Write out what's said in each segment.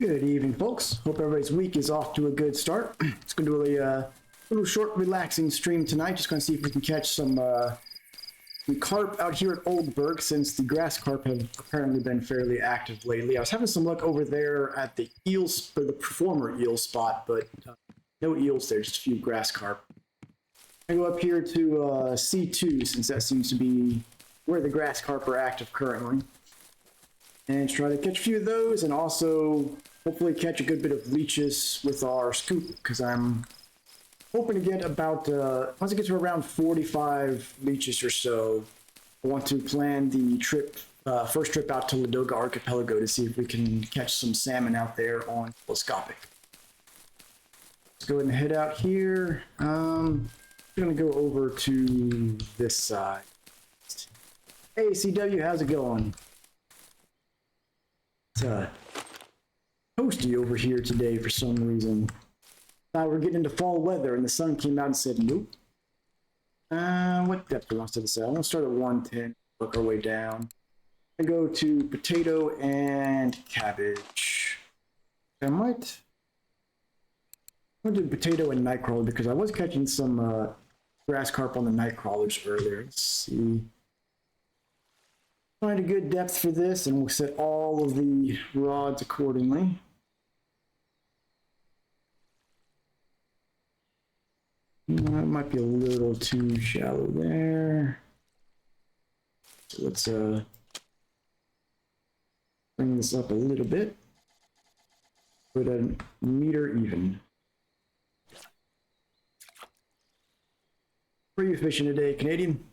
Good evening, folks. Hope everybody's week is off to a good start. It's going to be a little short, relaxing stream tonight. Just going to see if we can catch some carp out here at Old Burg, since the grass carp have apparently been fairly active lately. I was having some luck over there at the eels, or the performer eel spot, but no eels there, just a few grass carp. I go up here to C2, since that seems to be where the grass carp are active currently, and try to catch a few of those, and also hopefully catch a good bit of leeches with our scoop, because I'm hoping to get about, once I get to around 45 leeches or so, I want to plan the trip, first trip out to Ladoga Archipelago to see if we can catch some salmon out there on telescopic. Let's go ahead and head out here. I'm going to go over to this side. Hey, CW, how's it going? It's toasty over here today for some reason. Thought we were getting into fall weather, and the sun came out and said, nope. What depth do I want to say? I'm going to start at 110, work our way down. And go to potato and cabbage. I'm going to do potato and nightcrawler, because I was catching some grass carp on the nightcrawlers earlier. Let's see. Find a good depth for this, and we'll set all of the rods accordingly. That might be a little too shallow there. So let's bring this up a little bit. Put a meter even. Where are you fishing today, Canadian?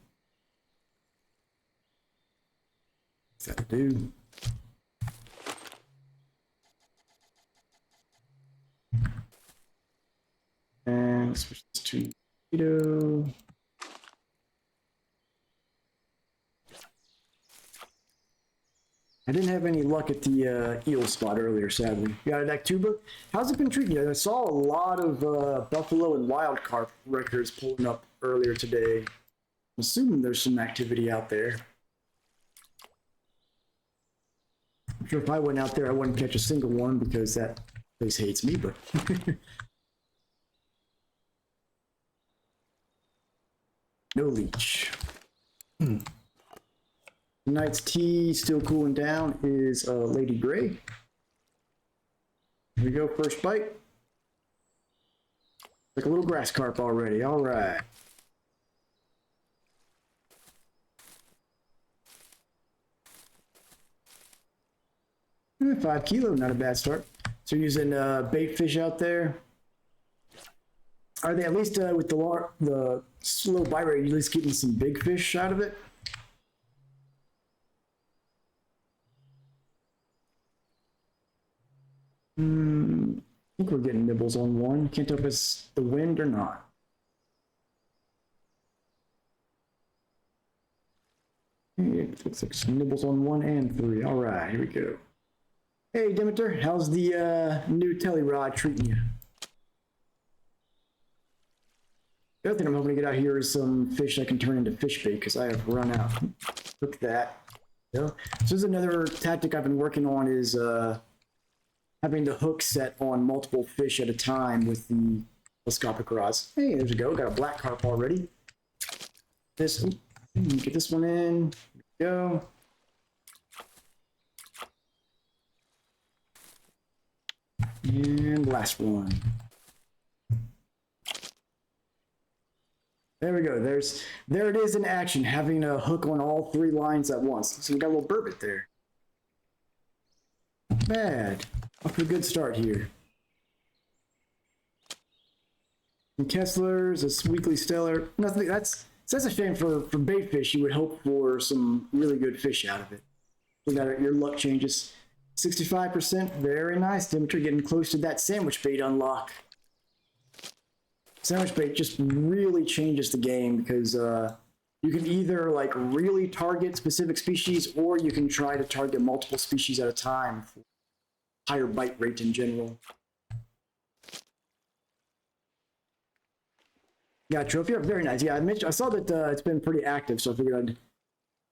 That'll do. And let's switch this to potato. I didn't have any luck at the eel spot earlier, sadly. You got a tuba? How's it been treating you? I saw a lot of buffalo and wild carp records pulling up earlier today. I'm assuming there's some activity out there. I'm sure if I went out there, I wouldn't catch a single one, because that place hates me, but... No leech. Tonight's tea, still cooling down, is Lady Gray. Here we go, first bite. Like a little grass carp already, all right. $5 kilo, not a bad start. So you're using bait fish out there. Are they at least with the slow bite rate, at least getting some big fish out of it? I think we're getting nibbles on one. Can't tell if it's the wind or not. It looks like some nibbles on 1 and 3. All right, here we go. Hey, Demeter, how's the new telly rod treating you? The other thing I'm hoping to get out here is some fish I can turn into fish bait, because I have run out. Look at that. Yeah. So this is another tactic I've been working on, is having the hook set on multiple fish at a time with the telescopic rods. Hey, there we go. Got a black carp already. This, get this one in. There we go. And last one. There we go. There it is in action, having a hook on all 3 lines at once. So we got a little burbot there. Not bad. Off to a good start here. And Kessler's a weekly stellar. Nothing. That's a shame for bait fish. You would hope for some really good fish out of it. So that your luck changes. 65%. Very nice, Dimitri. Getting close to that sandwich bait unlock. Sandwich bait just really changes the game, because you can either like really target specific species, or you can try to target multiple species at a time for higher bite rate in general. Yeah, trophy, very nice. Yeah, I saw that it's been pretty active, so I figured I'd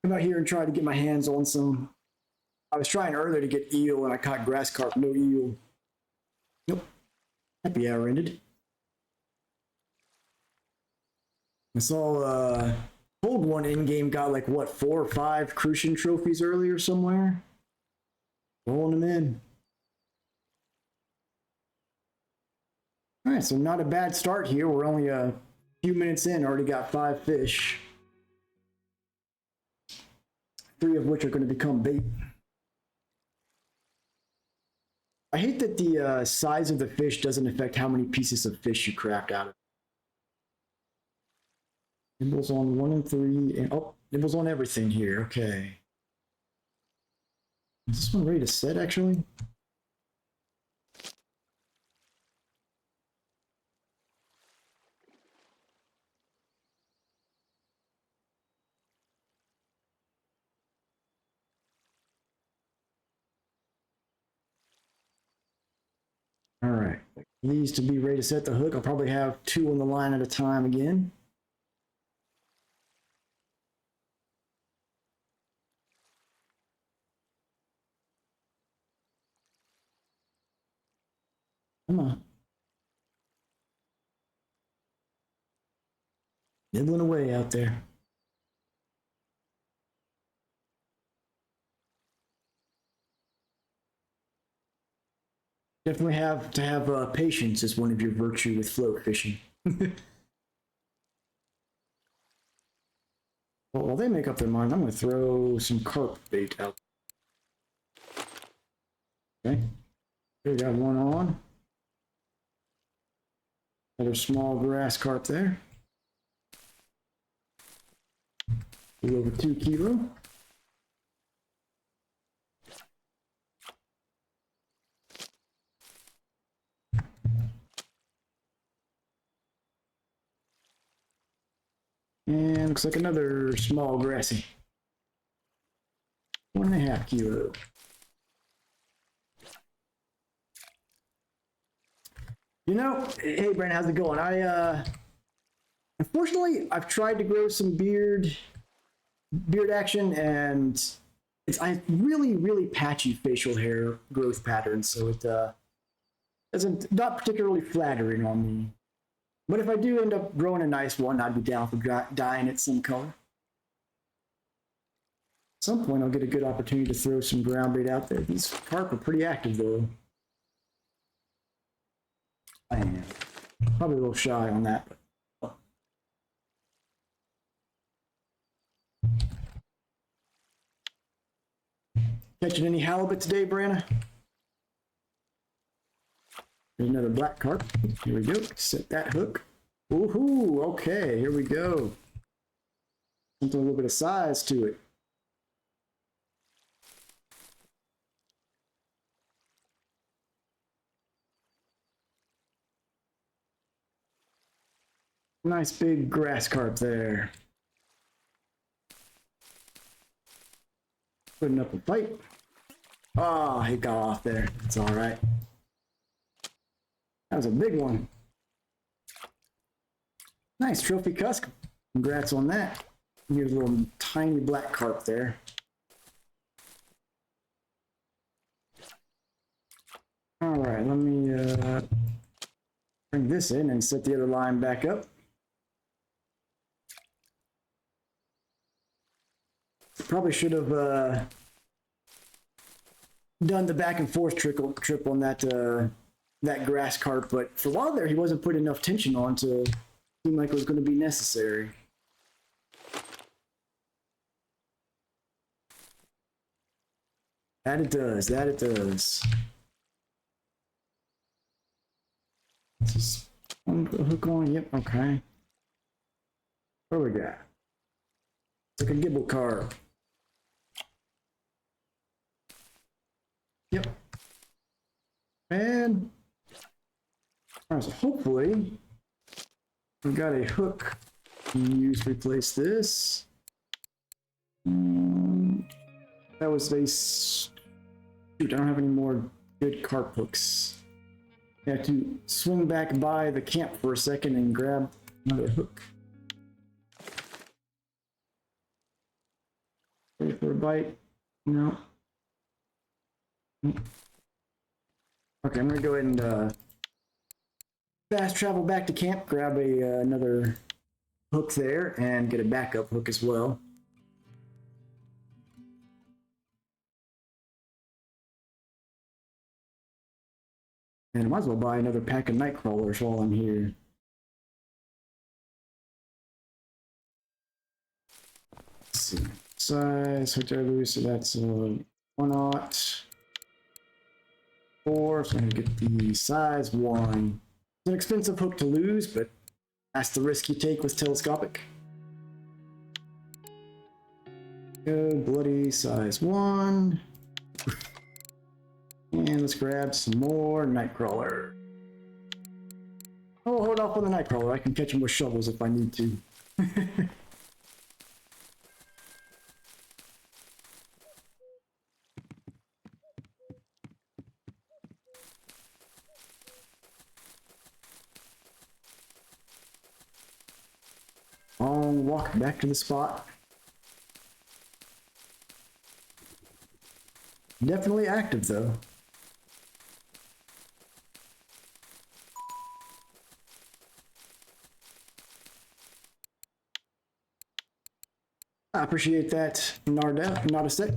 come out here and try to get my hands on some I was trying earlier to get eel and I caught grass carp, no eel. Nope. Happy hour ended. I saw Cold One in-game got like what, 4 or 5 Crucian trophies earlier somewhere. Rolling them in. All right, so not a bad start here. We're only a few minutes in, already got 5 fish. 3 of which are going to become bait. I hate that the size of the fish doesn't affect how many pieces of fish you craft out of it. Nibbles on 1 and 3, and oh, nibbles on everything here. Okay. Is this one ready to set, actually? All right. These to be ready to set the hook. I'll probably have 2 on the line at a time again. Come on. Nibbling away out there. Definitely have to have patience as one of your virtue with float fishing. Well, while they make up their mind, I'm going to throw some carp bait out. Okay. We got one on. Another small grass carp there. A little over 2 kilo. And looks like another small grassy. 1.5 kilo. You know, hey Brandon, how's it going? Unfortunately, I've tried to grow some beard action, and I really patchy facial hair growth patterns, so it isn't not particularly flattering on me. But if I do end up growing a nice one, I'd be down for dyeing it some color. At some point, I'll get a good opportunity to throw some ground bait out there. These carp are pretty active, though. I am probably a little shy on that. But... Catching any halibut today, Brianna? There's another black carp. Here we go. Set that hook. Woohoo! Okay, here we go. Something a little bit of size to it. Nice big grass carp there. Putting up a fight. Oh, he got off there. It's all right. That was a big one. Nice trophy cusk. Congrats on that. Here's a little tiny black carp there. All right, let me bring this in and set the other line back up. Probably should have done the back and forth trip on that grass carp, but for a while there he wasn't putting enough tension on to seem like it was going to be necessary. That it does. That it does. Just one hook on. Yep. Okay. What we got? It's like a gibble carp. Yep. And so hopefully we've got a hook to use to replace this. That was a... Shoot, I don't have any more good carp hooks. I have to swing back by the camp for a second and grab another hook. Ready for a bite? No. Okay, I'm gonna go ahead and fast travel back to camp, grab another hook there, and get a backup hook as well. And I might as well buy another pack of night crawlers while I'm here. Let's see. Size, hook so that's 1/0. 4, so I'm gonna get the size 1. It's an expensive hook to lose, but that's the risk you take with telescopic. Good, bloody size 1. And let's grab some more Nightcrawler. Oh, hold off on the Nightcrawler. I can catch him with shovels if I need to. Long walk back to the spot. Definitely active though. I appreciate that, Narda, not a sec.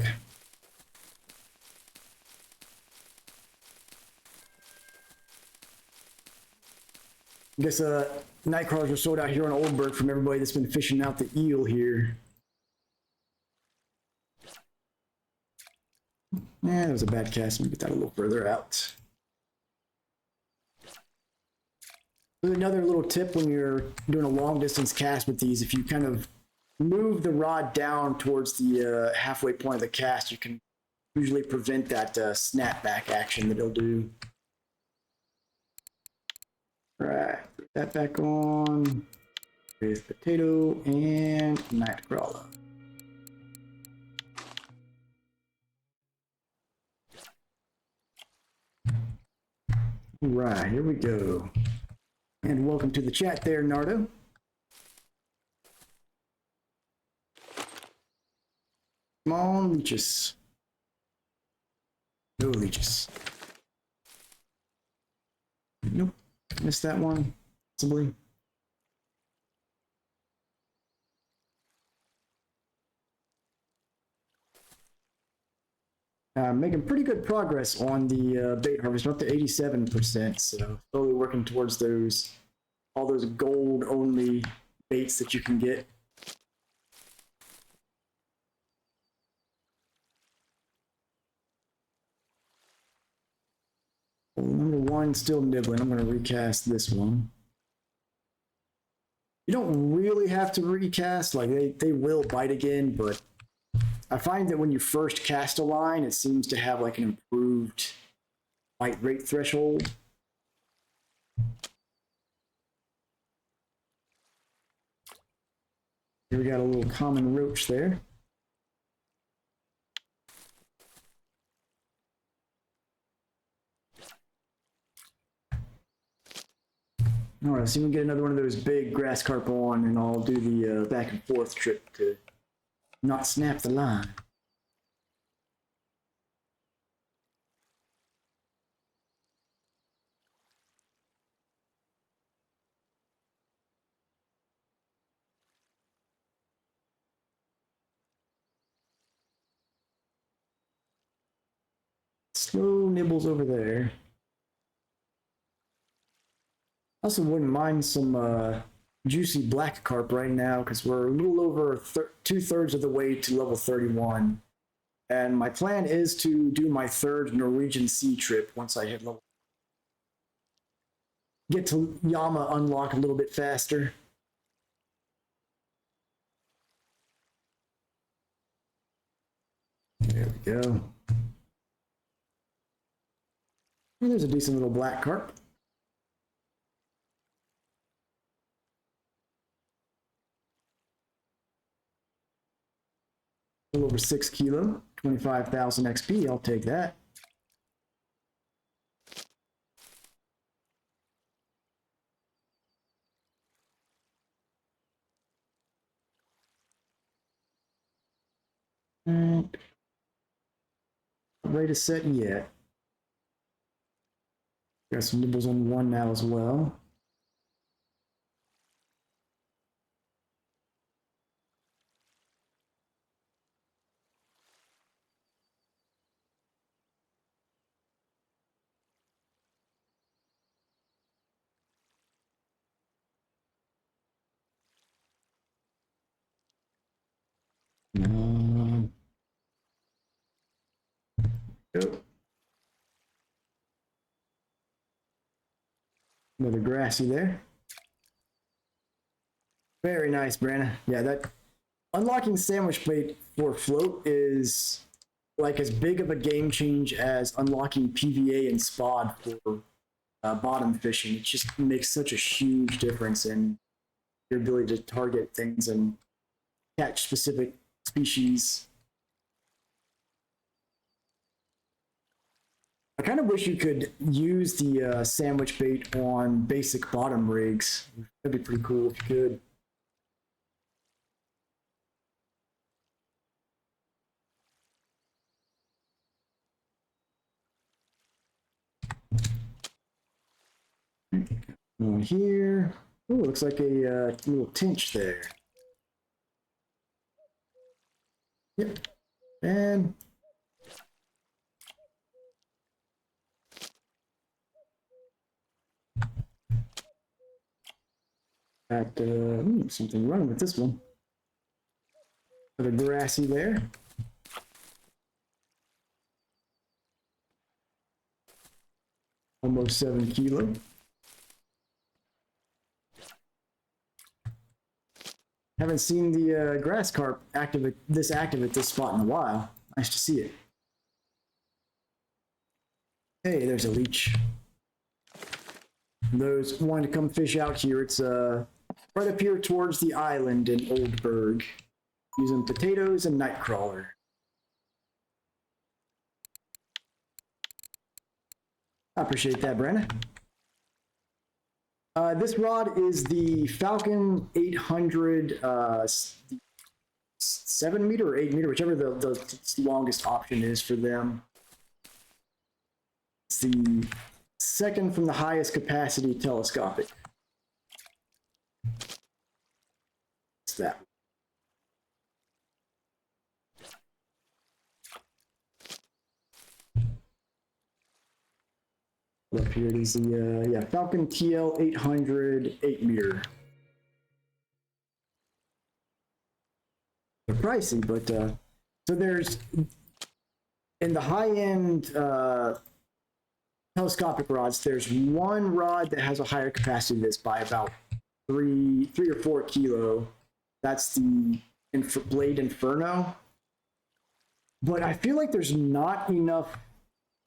I guess Nightcrawlers are sold out here on Old Burg from everybody that's been fishing out the eel here. Yeah, that was a bad cast. Let me get that a little further out. Another little tip when you're doing a long distance cast with these, if you kind of move the rod down towards the halfway point of the cast, you can usually prevent that snapback action that it'll do. All right, put that back on. There's potato and Nightcrawler. All right, here we go. And welcome to the chat there, Nardo. Come on, leeches. No leeches. Nope, missed that one, possibly. Making pretty good progress on the bait harvest, up to 87%. So slowly working towards all those gold only baits that you can get. Well, number 1 still nibbling. I'm going to recast this one. You don't really have to recast, like they will bite again, but I find that when you first cast a line, it seems to have like an improved bite rate threshold. Here we got a little common roach there. All right, so we can get another one of those big grass carp on, and I'll do the back and forth trip to not snap the line. Slow nibbles over there. Also wouldn't mind some juicy black carp right now because we're a little over 2/3 of the way to level 31. And my plan is to do my 3rd Norwegian Sea trip once I hit level. Get to Yama unlock a little bit faster. There we go. And there's a decent little black carp. A little over 6 kilo, 25,000 XP. I'll take that. Not ready to set yet. Got some nibbles on one now as well. Go. Another grassy there. Very nice, Brandon. Yeah, that unlocking sandwich bait for float is like as big of a game change as unlocking PVA and spod for bottom fishing. It just makes such a huge difference in your ability to target things and catch specific species. I kind of wish you could use the sandwich bait on basic bottom rigs. That'd be pretty cool if you could. On here. Oh, looks like a little tinch there. Yep. And got something running with this one. Got a grassy there. Almost 7 kilo. Haven't seen the grass carp active at this spot in a while. Nice to see it. Hey, there's a leech. Those wanting to come fish out here, it's right up here towards the island in Old Burg, using potatoes and nightcrawler. I appreciate that, Brandon. This rod is the Falcon 800 7 meter or 8 meter, whichever the longest option is for them. It's the second from the highest capacity telescopic. It's that. Up here it is the Falcon TL 800 8 meter. They're pricey, but so there's in the high end telescopic rods, there's one rod that has a higher capacity than this by about 3 or 4 kilo. That's the Blade Inferno. But I feel like there's not enough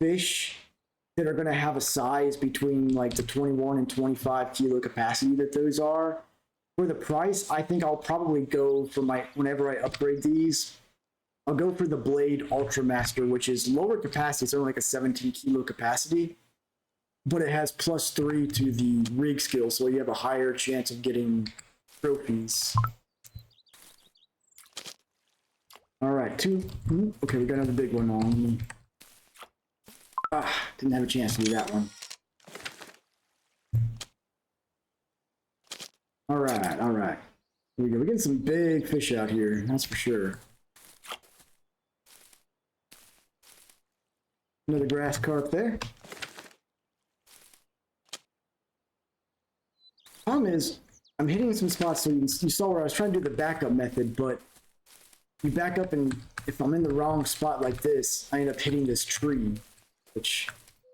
fish that are going to have a size between like the 21 and 25 kilo capacity that those are. For the price, I think I'll probably go for whenever I upgrade these, I'll go for the Blade Ultramaster, which is lower capacity. It's only like a 17 kilo capacity, but it has +3 to the rig skill, so you have a higher chance of getting trophies. All right, okay, we got another big one on. Didn't have a chance to do that one. All right. Here we go. We're getting some big fish out here, that's for sure. Another grass carp there. Problem is, I'm hitting some spots, so you saw where I was trying to do the backup method, but you back up, and if I'm in the wrong spot like this, I end up hitting this tree, which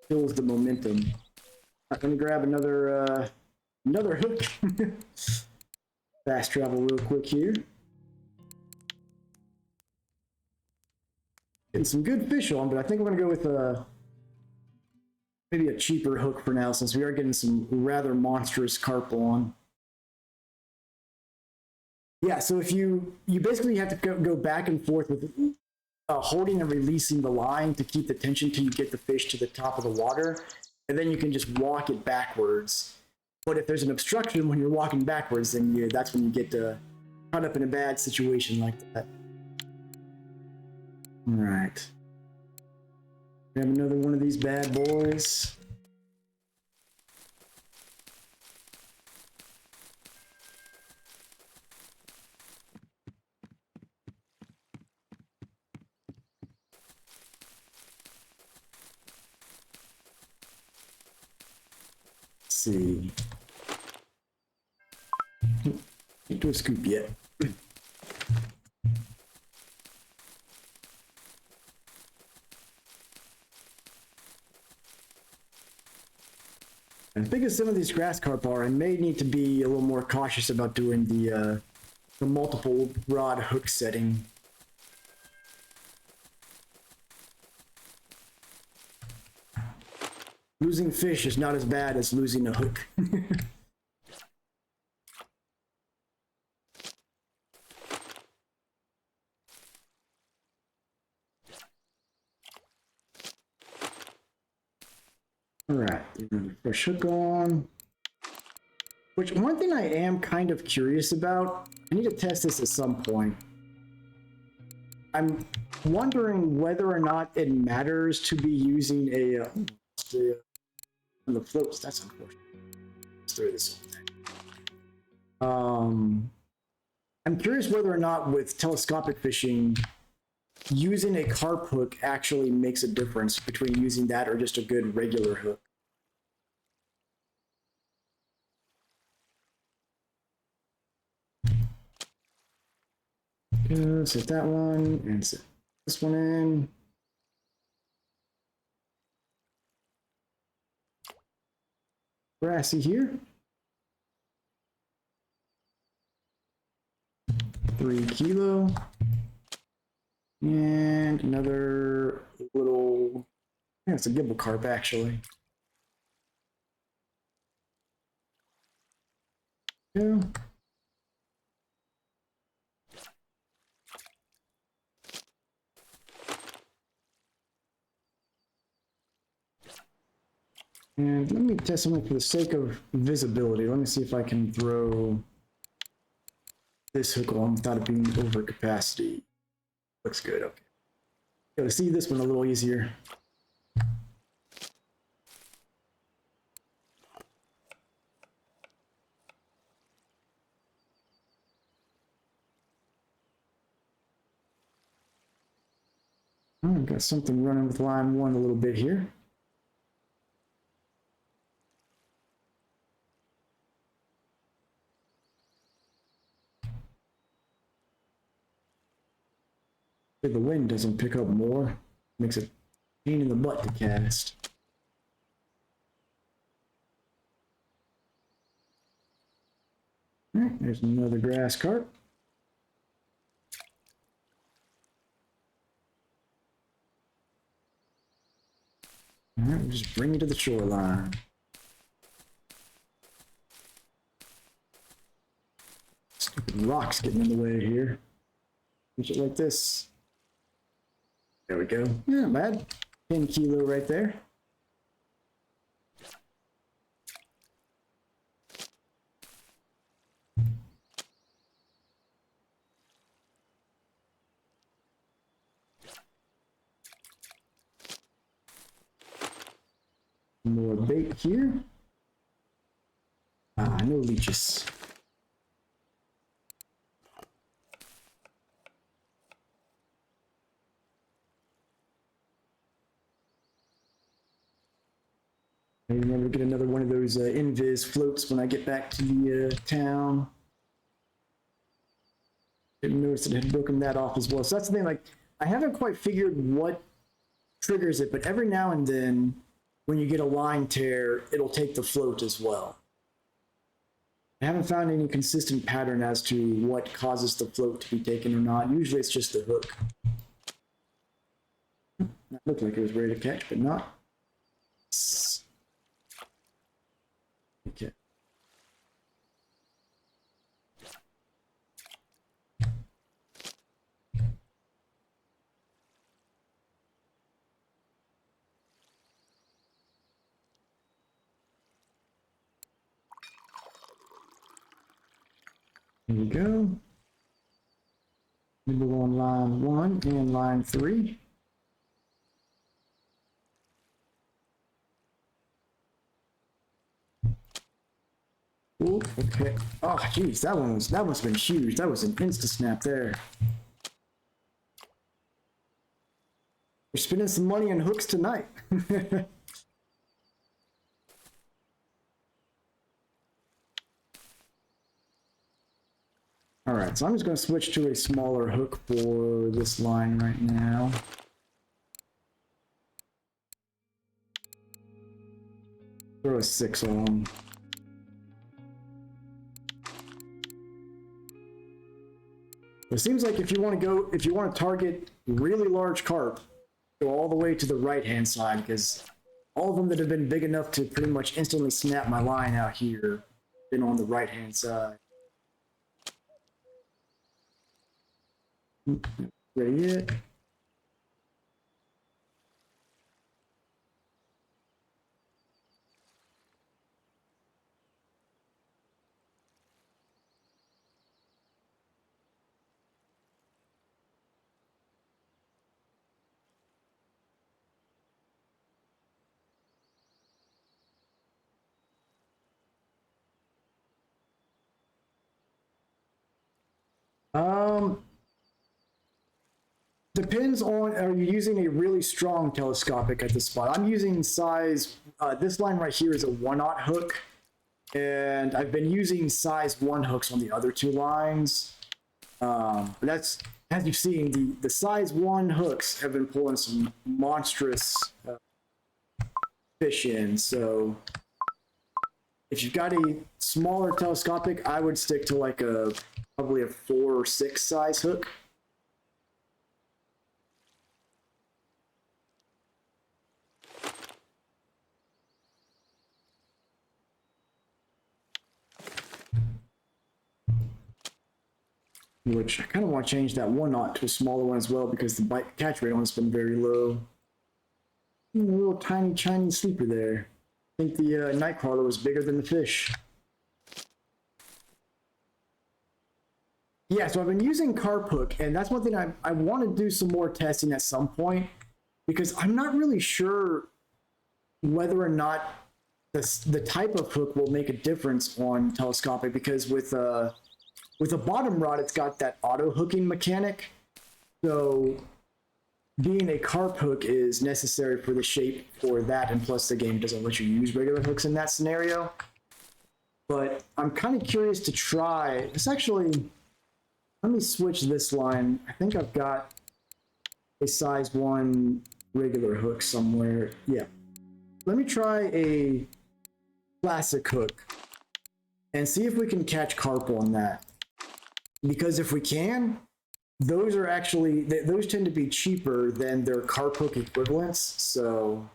kills the momentum. Let me grab another hook. Fast travel real quick here. Getting some good fish on, but I think I'm gonna go with maybe a cheaper hook for now, since we are getting some rather monstrous carp on. Yeah, so if you basically have to go back and forth with holding and releasing the line to keep the tension till you get the fish to the top of the water, and then you can just walk it backwards. But if there's an obstruction when you're walking backwards, then that's when you get caught up in a bad situation like that. All right. Grab another one of these bad boys. see. Can't do a scoop yet. As big as some of these grass carp are, I may need to be a little more cautious about doing the multiple rod hook setting. Losing fish is not as bad as losing a hook. All right, fresh hook on. Which, one thing I am kind of curious about, I need to test this at some point. I'm wondering whether or not it matters to be using the floats. That's unfortunate. Let's throw this on. I'm curious whether or not with telescopic fishing, using a carp hook actually makes a difference between using that or just a good regular hook. Set that one and set this one in. Brassy here. 3 kilo. And another little, yeah, it's a gibble carp actually. Yeah. And let me test something for the sake of visibility. Let me see if I can throw this hook on without it being over capacity. Looks good, okay. Gotta see this one a little easier. Got something running with line 1 a little bit here. The wind doesn't pick up more, makes it a pain in the butt to cast. All right, there's another grass carp. All right, we'll just bring it to the shoreline. Stupid rocks getting in the way here. Push it like this. There we go. Yeah, not bad. 10 kilo right there. More bait here. No leeches. I remember to get another one of those invis floats when I get back to the town. Didn't notice it had broken that off as well. So that's the thing, like, I haven't quite figured what triggers it, but every now and then when you get a line tear, it'll take the float as well. I haven't found any consistent pattern as to what causes the float to be taken or not. Usually it's just the hook. That looked like it was ready to catch, but not. Okay. There you go. We move on line 1 and line 3. Ooh, okay. Oh, geez, that one's been huge. That was an insta snap there. We're spending some money on hooks tonight. All right, so I'm just going to switch to a smaller hook for this line right now. Throw a 6 on. It seems like if you want to target really large carp, go all the way to the right-hand side, because all of them that have been big enough to pretty much instantly snap my line out here have been on the right-hand side. Ready yet? Depends on, are you using a really strong telescopic at this spot? I'm using size, this line right here is a 1/0 hook, and I've been using size 1 hooks on the other 2 lines. But that's, as you've seen, the size 1 hooks have been pulling some monstrous fish in, so if you've got a smaller telescopic, I would stick to like probably a 4 or 6 size hook. Which I kind of want to change that 1/0 to a smaller one as well, because the bite catch rate on it's been very low. A little tiny sleeper there. I think the night crawler was bigger than the fish. Yeah, so I've been using carp hook, and that's one thing I want to do some more testing at some point, because I'm not really sure whether or not the type of hook will make a difference on telescopic, because with a bottom rod, it's got that auto hooking mechanic. So being a carp hook is necessary for the shape for that, and plus the game doesn't let you use regular hooks in that scenario. But I'm kind of curious to try. It's actually, let me switch this line. I think I've got a size 1 regular hook somewhere. Yeah. Let me try a classic hook and see if we can catch carp on that. Because if we can, those are actually, those tend to be cheaper than their carp hook equivalents, so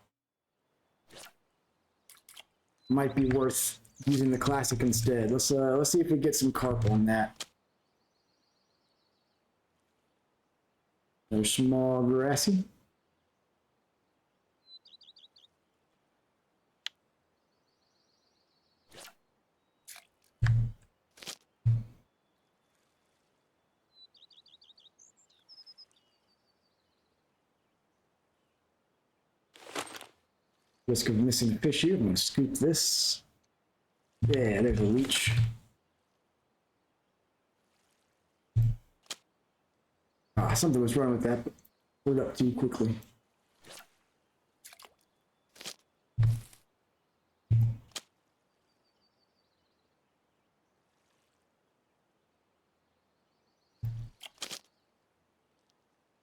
might be worth using the classic instead. Let's see if we get some carp on that. They're small, grassy. Risk of missing a fish here. I'm going to scoop this. Yeah, there's a leech. Something was wrong with that, but pulled up too quickly.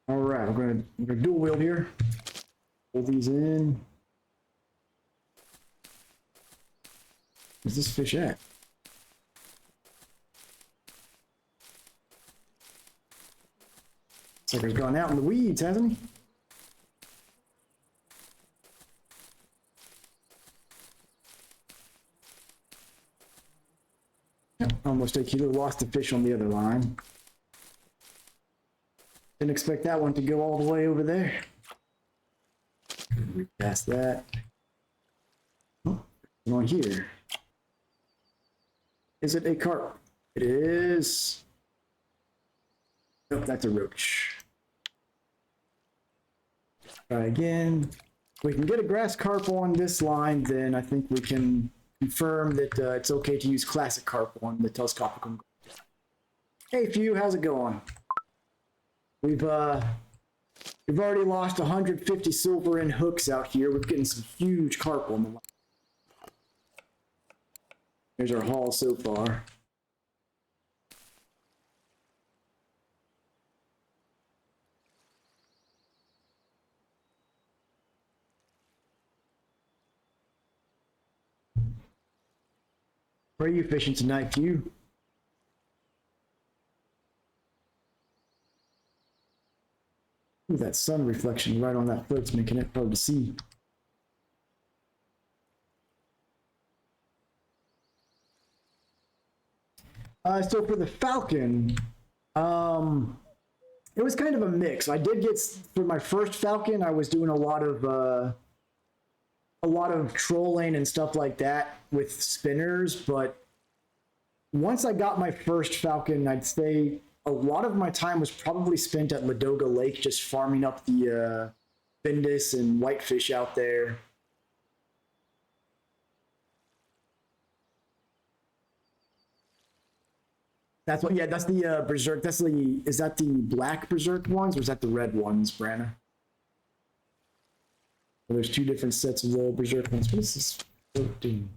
All right, we're going to dual wheel here. Pull these in. Where's this fish at? Looks like he's gone out in the weeds, hasn't he? Yep, almost a kilo, lost the fish on the other line. Didn't expect that one to go all the way over there. Past that. Oh, on here. Is it a carp? It is. Nope, that's a roach. Try again. If we can get a grass carp on this line, then I think we can confirm that it's okay to use classic carp on the telescopic one. Hey, Few, how's it going? We've already lost 150 silver in hooks out here. We're getting some huge carp on the line. There's our haul so far. Where are you fishing tonight, Q? Ooh, that sun reflection right on that float's making it hard to see. So for the Falcon, it was kind of a mix. I did get, for my first Falcon, I was doing a lot of trolling and stuff like that with spinners, but once I got my first Falcon, I'd say a lot of my time was probably spent at Ladoga Lake, just farming up the Bindus and whitefish out there. That's what, yeah, that's the Berserk. That's the, is that the black Berserk ones or is that the red ones, Branna? Well, there's two different sets of the Berserk ones. What is this 13?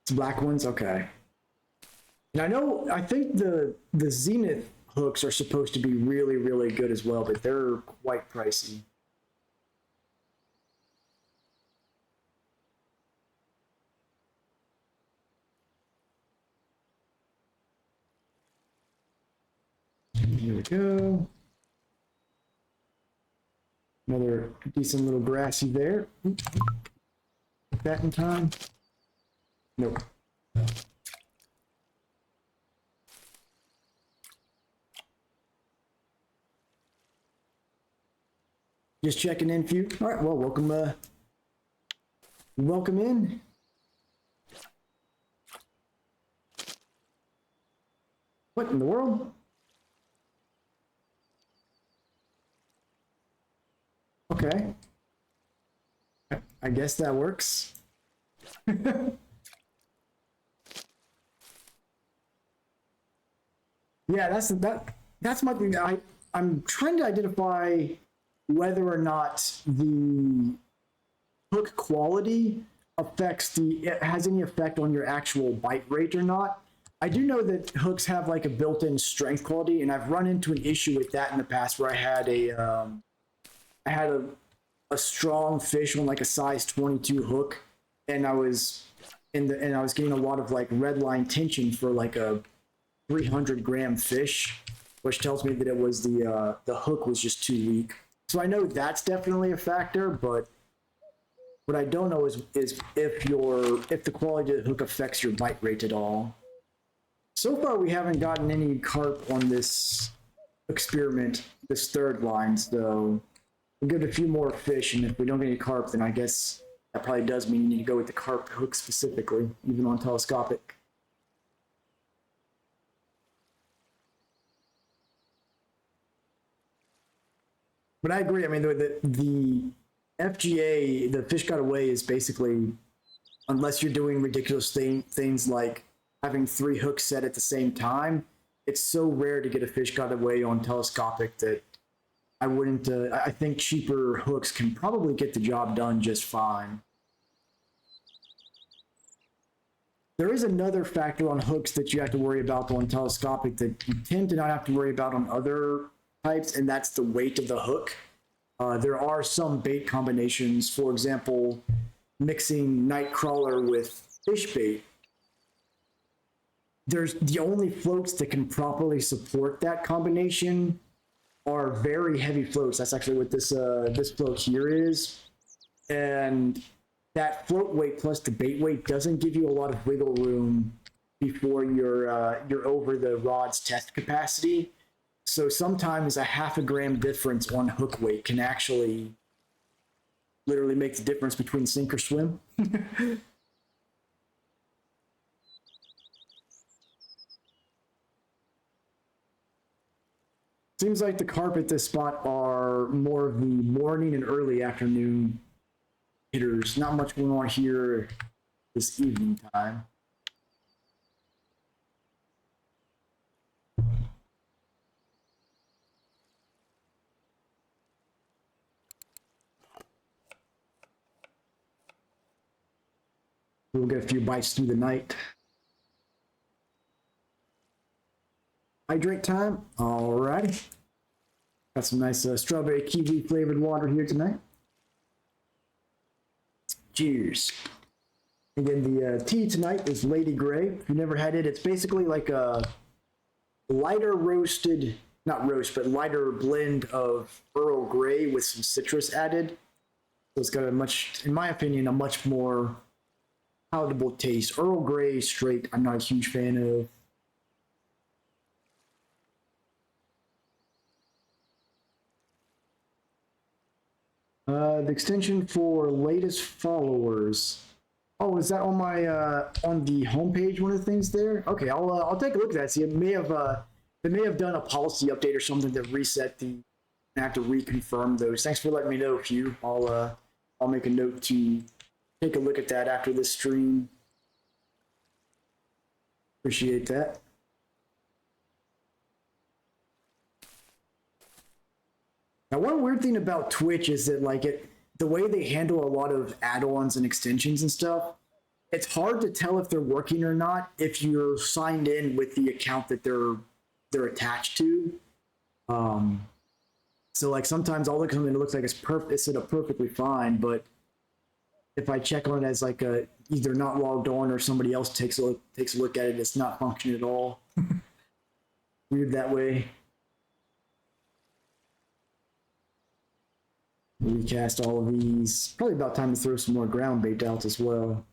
It's black ones? Okay. And I know, I think the Zenith hooks are supposed to be really, really good as well, but they're quite pricey. Here we go. Another decent little grassy there. Put that in time. Nope. Just checking in, few. All right, well, welcome. Welcome in. What in the world? Okay. I guess that works. Yeah, that's my thing. I'm trying to identify whether or not the hook quality has any effect on your actual bite rate or not. I do know that hooks have like a built-in strength quality, and I've run into an issue with that in the past where I had a strong fish on like a size 22 hook, and I was getting a lot of like red line tension for like a 300-gram fish, which tells me that it was the hook was just too weak. So I know that's definitely a factor, but what I don't know is if the quality of the hook affects your bite rate at all. So far, we haven't gotten any carp on this experiment, this third line, so we'll give it a few more fish, and if we don't get any carp, then I guess that probably does mean you need to go with the carp hook specifically, even on telescopic. But I agree. I mean, the FGA, the fish got away, is basically, unless you're doing ridiculous things like having 3 hooks set at the same time, it's so rare to get a fish got away on telescopic that I wouldn't. I think cheaper hooks can probably get the job done just fine. There is another factor on hooks that you have to worry about on telescopic that you tend to not have to worry about on other types, and that's the weight of the hook. There are some bait combinations, for example, mixing night crawler with fish bait. There's the only floats that can properly support that combination are very heavy floats. That's actually what this float here is, and that float weight plus the bait weight doesn't give you a lot of wiggle room before you're over the rod's test capacity. So sometimes a half a gram difference on hook weight can actually literally make the difference between sink or swim. Seems like the carp at this spot are more of the morning and early afternoon hitters. Not much going on here this evening time. We'll get a few bites through the night. Hydrate time. Alrighty. Got some nice strawberry kiwi flavored water here tonight. Cheers. Again, the tea tonight is Lady Grey. If you've never had it, it's basically like a lighter roasted, not roast, but lighter blend of Earl Grey with some citrus added. So it's got a much, in my opinion, a much more palatable taste. Earl Grey straight, I'm not a huge fan of. The extension for latest followers. Oh, is that on my on the homepage? One of the things there. Okay, I'll take a look at that. See, it may have done a policy update or something that reset the. I have to reconfirm those. Thanks for letting me know, Hugh. I'll make a note to take a look at that after this stream. Appreciate that. Now, one weird thing about Twitch is that the way they handle a lot of add-ons and extensions and stuff, it's hard to tell if they're working or not if you're signed in with the account that they're attached to. So like sometimes I'll look at something that looks like it's set up perfectly fine, but if I check on it as like either not logged on or somebody else takes a look at it, it's not functioning at all. Weird that way. Recast all of these. Probably about time to throw some more ground bait out as well.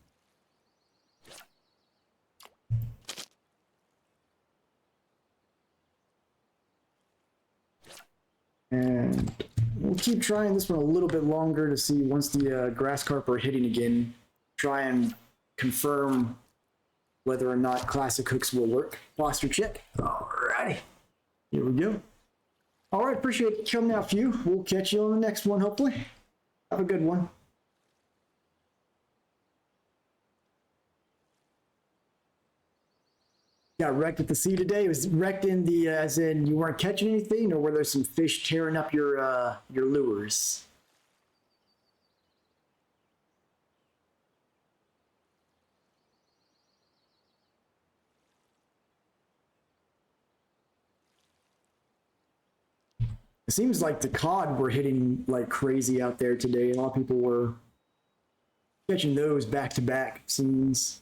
And we'll keep trying this one a little bit longer to see once the grass carp are hitting again. Try and confirm whether or not classic hooks will work. Posture check. Alrighty. Here we go. All right, appreciate you coming out, Few. We'll catch you on the next one, hopefully. Have a good one. Got wrecked at the sea today. It was wrecked in the, as in you weren't catching anything, or were there some fish tearing up your lures? It seems like the cod were hitting like crazy out there today. A lot of people were catching those back to back scenes.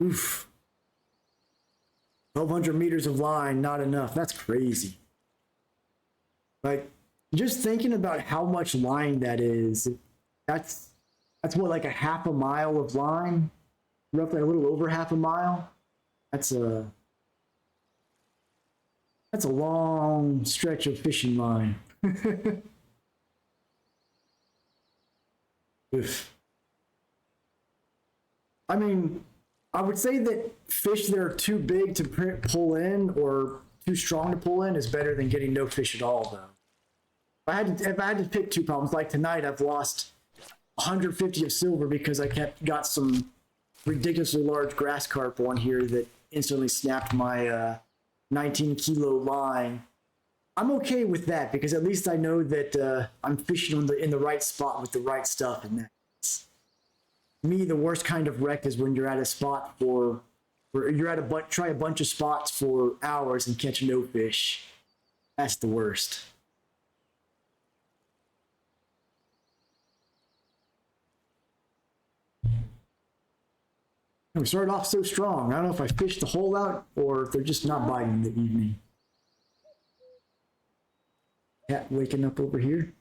Oof. 1,200 meters of line, not enough. That's crazy. Like, just thinking about how much line that is, that's what, like a half a mile of line? Roughly a little over half a mile. That's a long stretch of fishing line. Oof. I mean, I would say that fish that are too big to pull in or too strong to pull in is better than getting no fish at all, though. If I had to pick two problems, like tonight, I've lost 150 of silver because I got some ridiculously large grass carp on here that instantly snapped my 19-kilo line. I'm okay with that because at least I know that I'm fishing in the right spot with the right stuff. And that's me. The worst kind of wreck is when you're at a spot try a bunch of spots for hours and catch no fish. That's the worst. We started off so strong. I don't know if I fished the hole out or if they're just not biting in the evening. Cat waking up over here.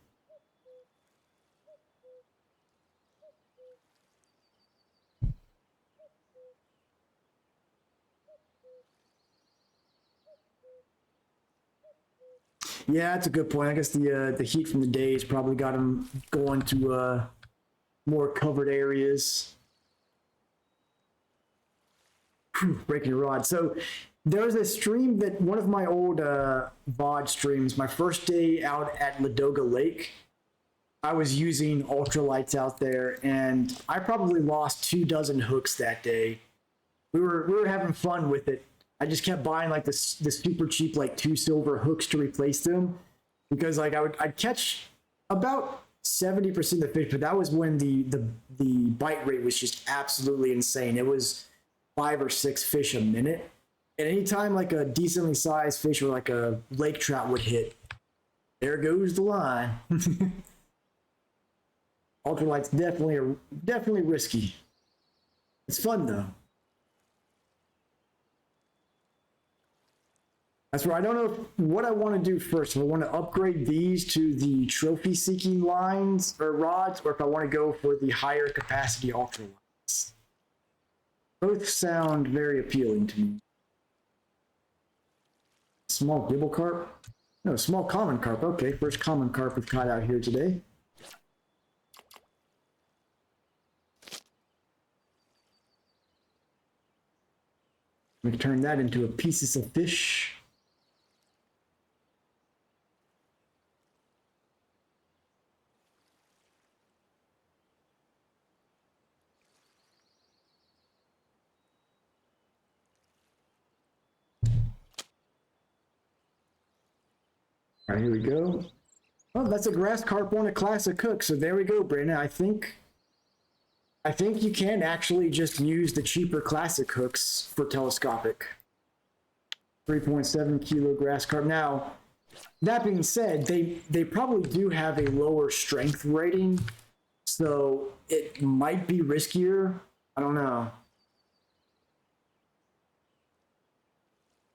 Yeah, that's a good point. I guess the heat from the day has probably got them going to more covered areas. Breaking your rod. So there's a stream that one of my old VOD streams, my first day out at Ladoga Lake, I was using ultralights out there and I probably lost 24 hooks that day. We were having fun with it. I just kept buying like the super cheap like 2 silver hooks to replace them because like I'd catch about 70% of the fish, but that was when the bite rate was just absolutely insane. It was 5 or 6 fish a minute. And anytime like a decently sized fish or like a lake trout would hit, There goes the line. Ultralight's definitely risky. It's fun though. That's where I don't know what I want to do first. If I want to upgrade these to the trophy seeking lines or rods, or if I want to go for the higher capacity ultralights. Both sound very appealing to me. Small gibble carp? No, small common carp. Okay, first common carp we've caught out here today. We can turn that into a pieces of fish. All right, here we go. Oh, that's a grass carp on a classic hook. So there we go, Brandon. I think you can actually just use the cheaper classic hooks for telescopic. 3.7 kilo grass carp. Now, that being said, they probably do have a lower strength rating, so it might be riskier. I don't know.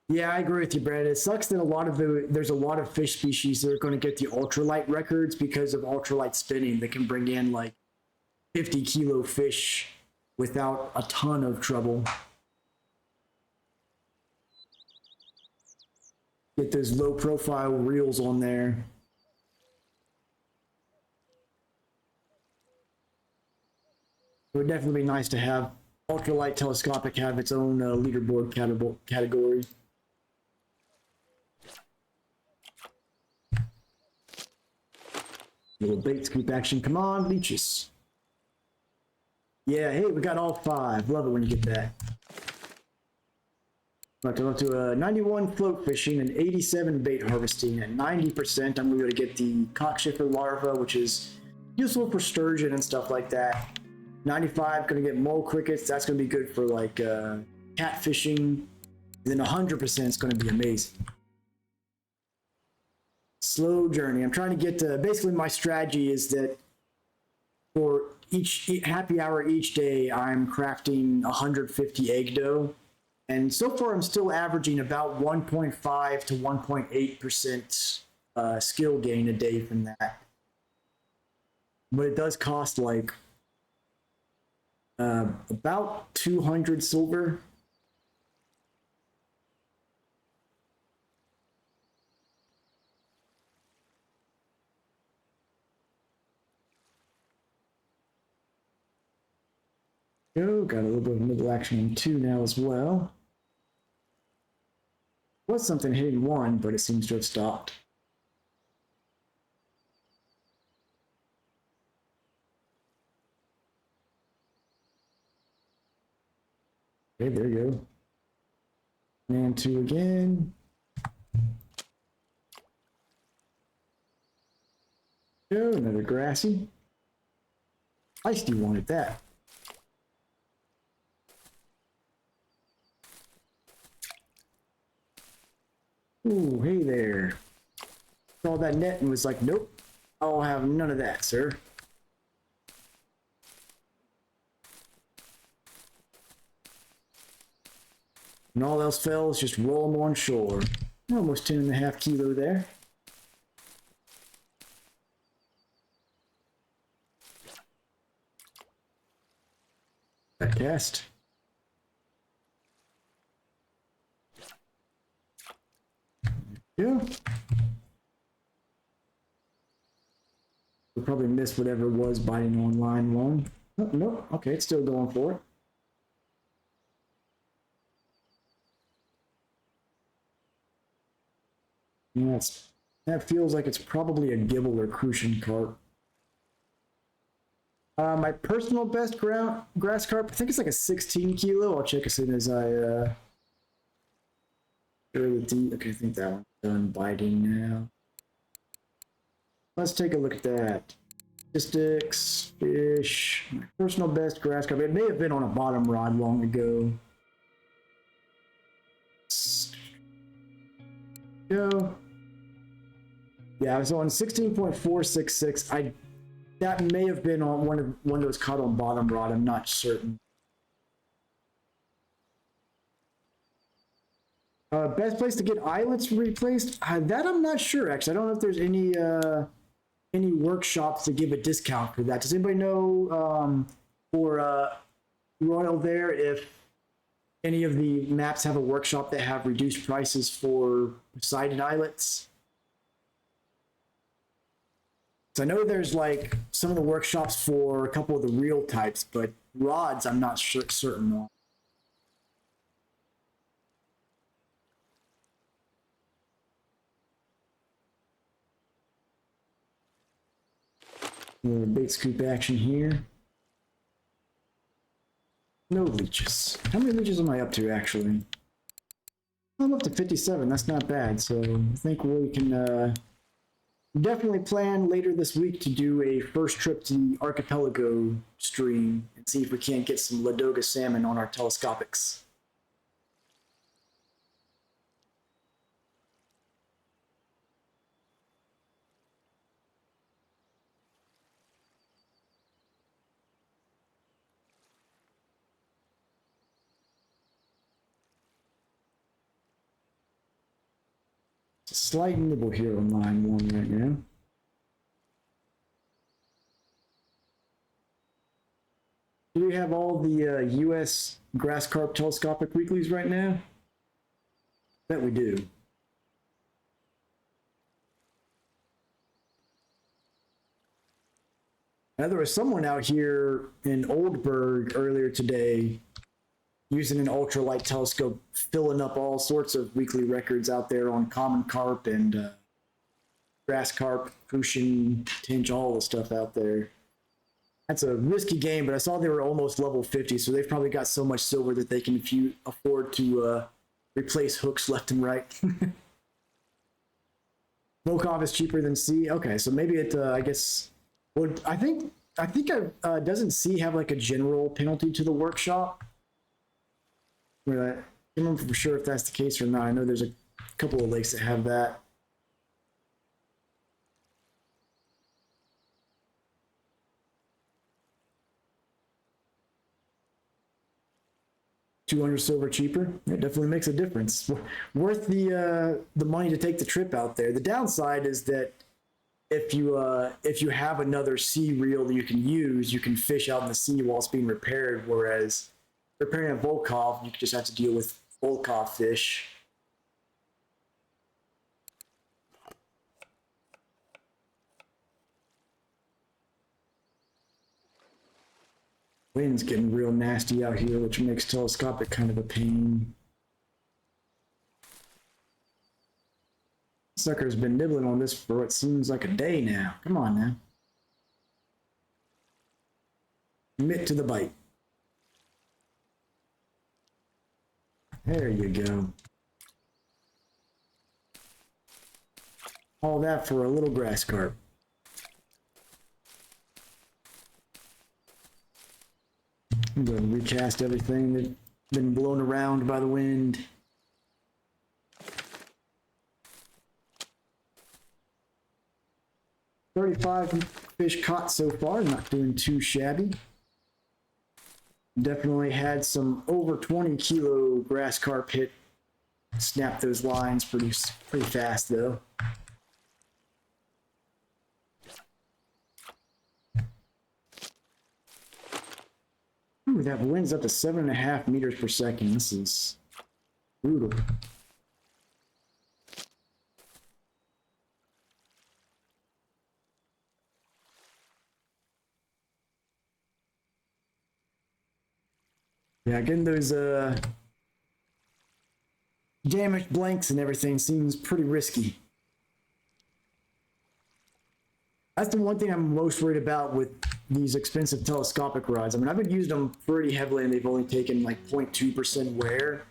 Yeah, I agree with you, Brad. It sucks that there's a lot of fish species that are going to get the ultralight records because of ultralight spinning that can bring in like 50 kilo fish without a ton of trouble. Get those low profile reels on there. It would definitely be nice to have ultralight telescopic have its own leaderboard category. Little bait scoop action. Come on, leeches. Yeah, hey, we got all 5. Love it when you get that. About to go to 91 float fishing and 87 bait harvesting. At 90%, I'm going to get the cockchafer larva, which is useful for sturgeon and stuff like that. 95, going to get mole crickets. That's going to be good for like cat fishing. And then 100% is going to be amazing. Slow journey. I'm trying to get to, basically my strategy is that for each happy hour each day, I'm crafting 150 egg dough. And so far I'm still averaging about 1.5 to 1.8% skill gain a day from that. But it does cost like about 200 silver. Go, got a little bit of middle action in 2 now as well. Was something hitting 1, but it seems to have stopped. Okay, there you go. And 2 again. Go, another grassy. Feisty wanted that. Ooh, hey there. Saw that net and was like, nope, I'll have none of that, sir. And all else fails, just roll them on shore. Almost 10.5 kilo there. That cast. Yeah. We'll probably miss whatever was biting on line 1. Oh, nope. Okay, it's still going for it. Yeah, that feels like it's probably a gibble or crucian carp. My personal best grass carp, I think it's like a 16 kilo. I'll check as soon as I okay, I think that one's done biting now. Let's take a look at that. Statistics, fish, my personal best grass carp. It may have been on a bottom rod long ago. Go. Yeah, I was on 16.466. That may have been on one of those caught on bottom rod. I'm not certain. Best place to get eyelets replaced? That I'm not sure. Actually, I don't know if there's any workshops that give a discount for that. Does anybody know for Royal there if any of the maps have a workshop that have reduced prices for sided eyelets? So I know there's like some of the workshops for a couple of the real types, but rods I'm not certain on. Bait scoop action here. No leeches. How many leeches am I up to actually? I'm up to 57. That's not bad. So I think we can definitely plan later this week to do a first trip to the archipelago stream and see if we can't get some Ladoga salmon on our telescopics. Slight nibble here on line 1 right now. Do we have all the US grass carp telescopic weeklies right now? Bet we do. Now there was someone out here in Old Burg earlier today using an ultralight telescope, filling up all sorts of weekly records out there on common carp and grass carp, crucian, tinge, all the stuff out there. That's a risky game, but I saw they were almost level 50, so they've probably got so much silver that they can afford to replace hooks left and right. Volkov is cheaper than C. Okay, so maybe it, I guess, well, I think doesn't C have like a general penalty to the workshop? I can't remember for sure if that's the case or not. I know there's a couple of lakes that have that. $200 silver cheaper. It definitely makes a difference. Worth the money to take the trip out there. The downside is that if you have another sea reel that you can use, you can fish out in the sea while it's being repaired. Whereas repairing a Volkov, you just have to deal with Volkov fish. Wind's getting real nasty out here, which makes telescopic kind of a pain. Sucker's been nibbling on this for what seems like a day now. Come on now. Commit to the bite. There you go. All that for a little grass carp. I'm going to recast everything that's been blown around by the wind. $35 fish caught so far, not doing too shabby. Definitely had some over 20 kilo grass carp hit. Snap those lines pretty fast though. Ooh, that wind's up to 7.5 meters per second. This is brutal. Yeah, getting those damaged blanks and everything seems pretty risky. That's the one thing I'm most worried about with these expensive telescopic rods. I mean, I've been using them pretty heavily and they've only taken like 0.2% wear.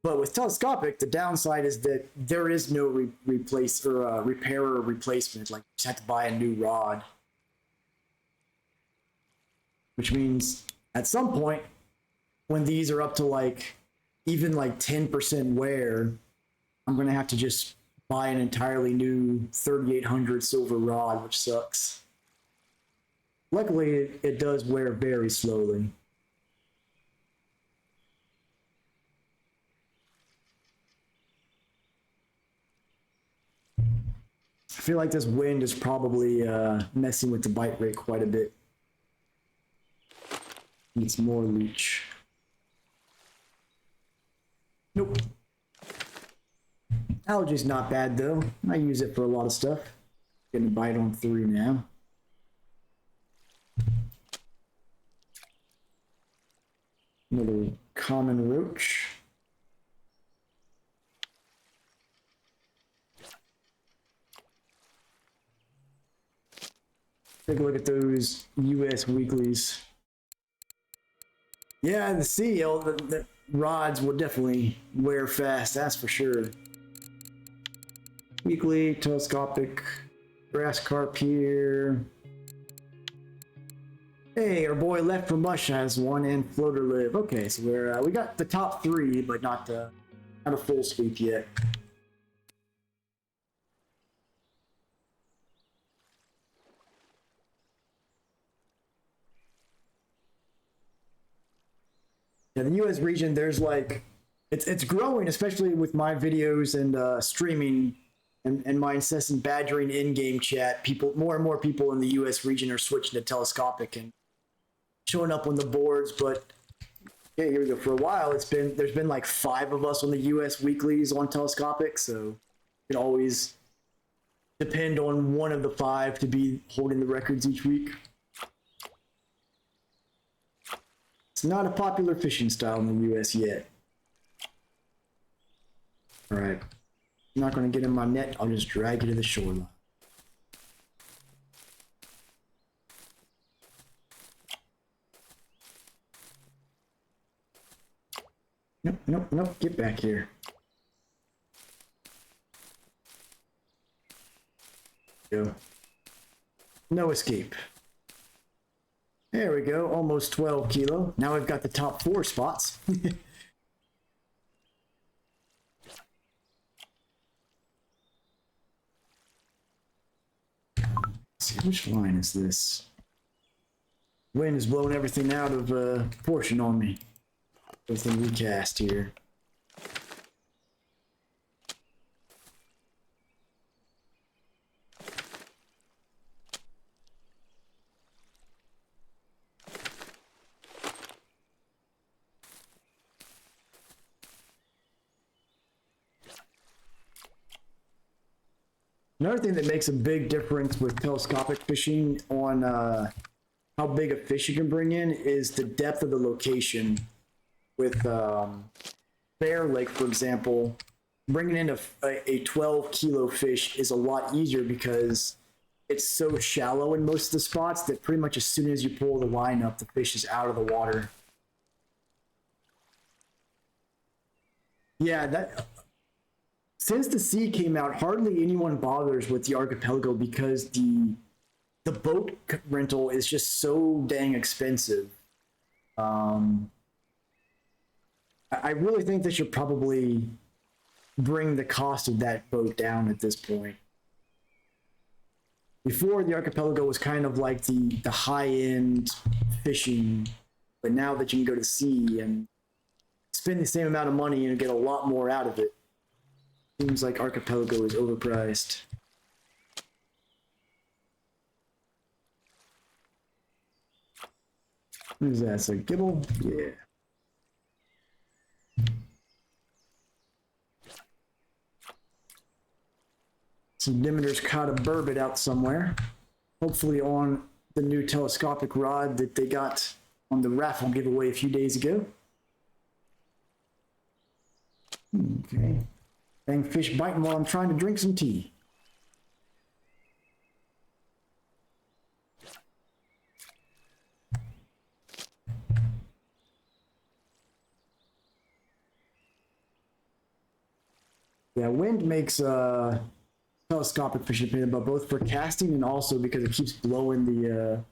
But with telescopic, the downside is that there is no repair or replacement. Like, you just have to buy a new rod. Which means at some point, when these are up to like even like 10% wear, I'm going to have to just buy an entirely new 3800 silver rod, which sucks. Luckily, it does wear very slowly. I feel like this wind is probably messing with the bite rate quite a bit. Needs more leech. Nope. Algae's not bad though. I use it for a lot of stuff. Getting a bite on 3 now. Another common roach. Take a look at those US weeklies. Yeah, the CL, the rods will definitely wear fast, that's for sure. Weekly, telescopic, grass carp here. Hey, our boy Left from Mush has one, and Floater Live. Okay, so we got the top 3, but not a full sweep yet. Yeah, the US region, there's like, it's growing, especially with my videos and streaming and my incessant badgering in-game chat. More and more people in the US region are switching to telescopic and showing up on the boards. But yeah, here we go. For a while, there's been like 5 of us on the US weeklies on telescopic, so you can always depend on one of the 5 to be holding the records each week. It's not a popular fishing style in the US yet. All right, I'm not going to get in my net. I'll just drag you to the shoreline. Nope, nope, nope, get back here. Go. No escape. There we go, almost 12 kilo. Now we've got the top 4 spots. Let's see, which line is this? Wind is blowing everything out of proportion on me. Everything recast here. Another thing that makes a big difference with telescopic fishing on how big a fish you can bring in is the depth of the location. With Bear Lake, for example, bringing in a 12 kilo fish is a lot easier because it's so shallow in most of the spots that pretty much as soon as you pull the line up, the fish is out of the water. Yeah, since the sea came out, hardly anyone bothers with the archipelago because the boat rental is just so dang expensive. I really think they should probably bring the cost of that boat down at this point. Before, the archipelago was kind of like the high-end fishing, but now that you can go to sea and spend the same amount of money and get a lot more out of it, seems like archipelago is overpriced. What is that? It's a gibble? Yeah. Some Demeter's caught a burbot out somewhere. Hopefully on the new telescopic rod that they got on the raffle giveaway a few days ago. Okay. Dang fish biting while I'm trying to drink some tea. Yeah, wind makes telescopic fishing pain, but both for casting and also because it keeps blowing the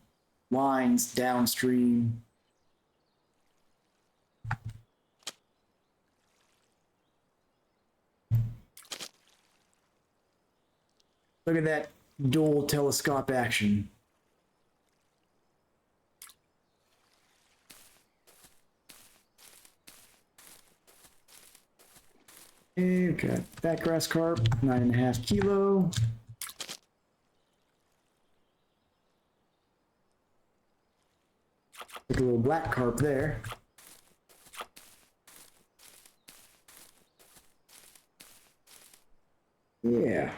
lines downstream. Look at that dual telescope action. Okay, fat grass carp, 9.5 kilo. Like a little black carp there. Yeah.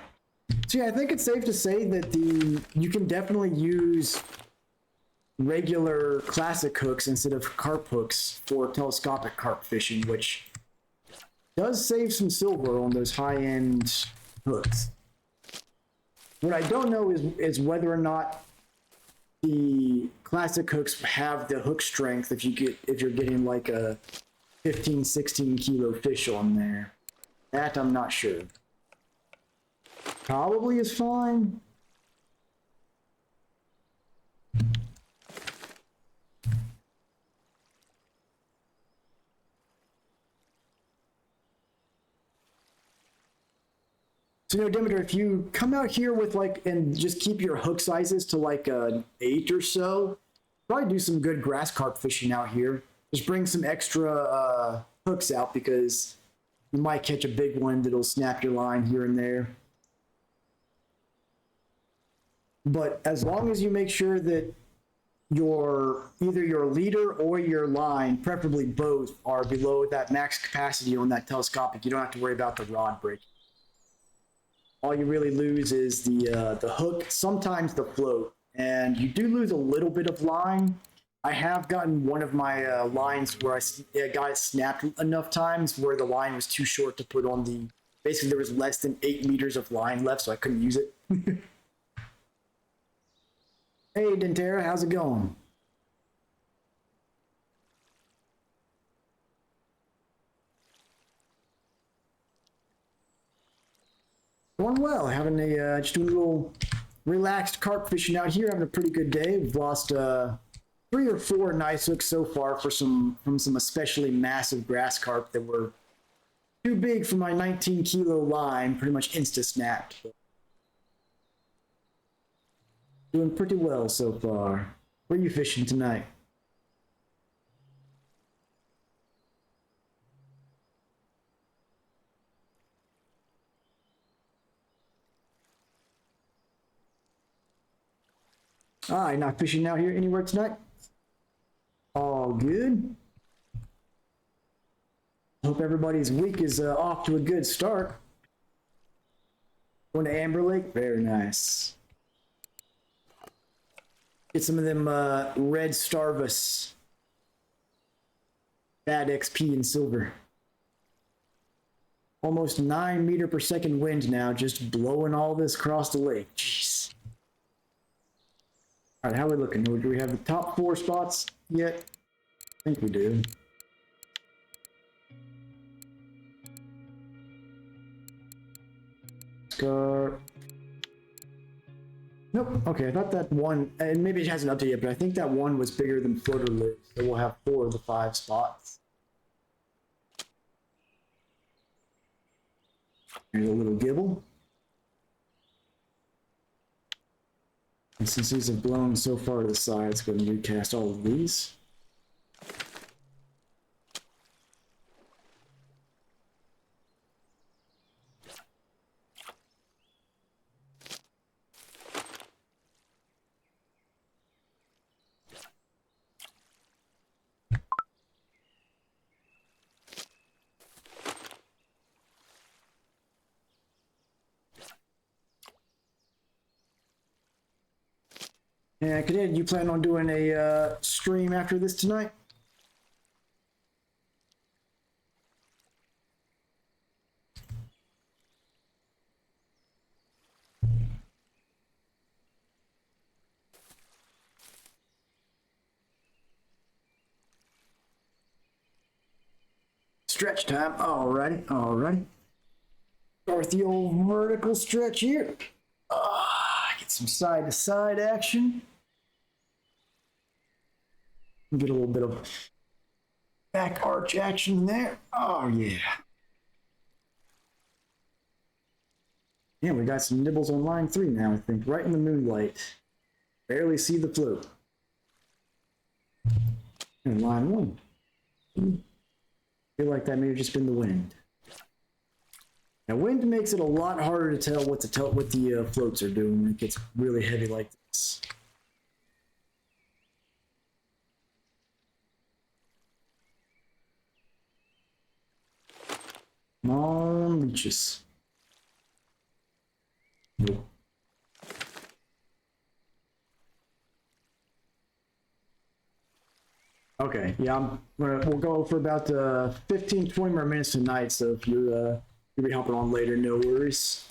So yeah, I think it's safe to say that you can definitely use regular classic hooks instead of carp hooks for telescopic carp fishing, which does save some silver on those high-end hooks. What I don't know is whether or not the classic hooks have the hook strength if you're getting like a 15, 16 kilo fish on there. That I'm not sure. Probably is fine. So, you know, Demeter, if you come out here with like, and just keep your hook sizes to like an 8 or so, probably do some good grass carp fishing out here. Just bring some extra hooks out because you might catch a big one that'll snap your line here and there. But as long as you make sure that either your leader or your line, preferably both, are below that max capacity on that telescopic, you don't have to worry about the rod breaking. All you really lose is the hook, sometimes the float, and you do lose a little bit of line. I have gotten one of my lines where I got it snapped enough times where the line was too short to put on the. Basically, there was less than 8 meters of line left, so I couldn't use it. Hey, Dentera, how's it going? Going well. Having just doing a little relaxed carp fishing out here. Having a pretty good day. We've lost 3 or 4 nice hooks so far from some especially massive grass carp that were too big for my 19 kilo line. Pretty much insta snapped. Doing pretty well so far. Where are you fishing tonight? Ah, you're not fishing out here anywhere tonight? All good. Hope everybody's week is off to a good start. Going to Amber Lake? Very nice. Get some of them red Starvus. Bad XP and silver. Almost 9 meter per second wind now, just blowing all this across the lake. Jeez. All right, how are we looking? Do we have the top 4 spots yet? I think we do. Carp. Nope. Okay, I thought that one, and maybe it hasn't updated yet, but I think that one was bigger than floater lives, so we'll have 4 of the 5 spots. Here's a little gibble. And since these have blown so far to the side, let's go ahead and recast all of these. And Cadet, you plan on doing a stream after this tonight? Stretch time. Alrighty, alrighty. Start with the old vertical stretch here. Get some side to side action. Get a little bit of back arch action there. Oh, yeah. Yeah, we got some nibbles on line 3 now, I think. Right in the moonlight. Barely see the float. And line 1. Feel like that may have just been the wind. Now, wind makes it a lot harder to tell what the floats are doing when it gets really heavy like this. Come on, leeches. Nope. Okay, yeah, we'll go for about 15, 20 more minutes tonight, so if you'll be hopping on later, no worries.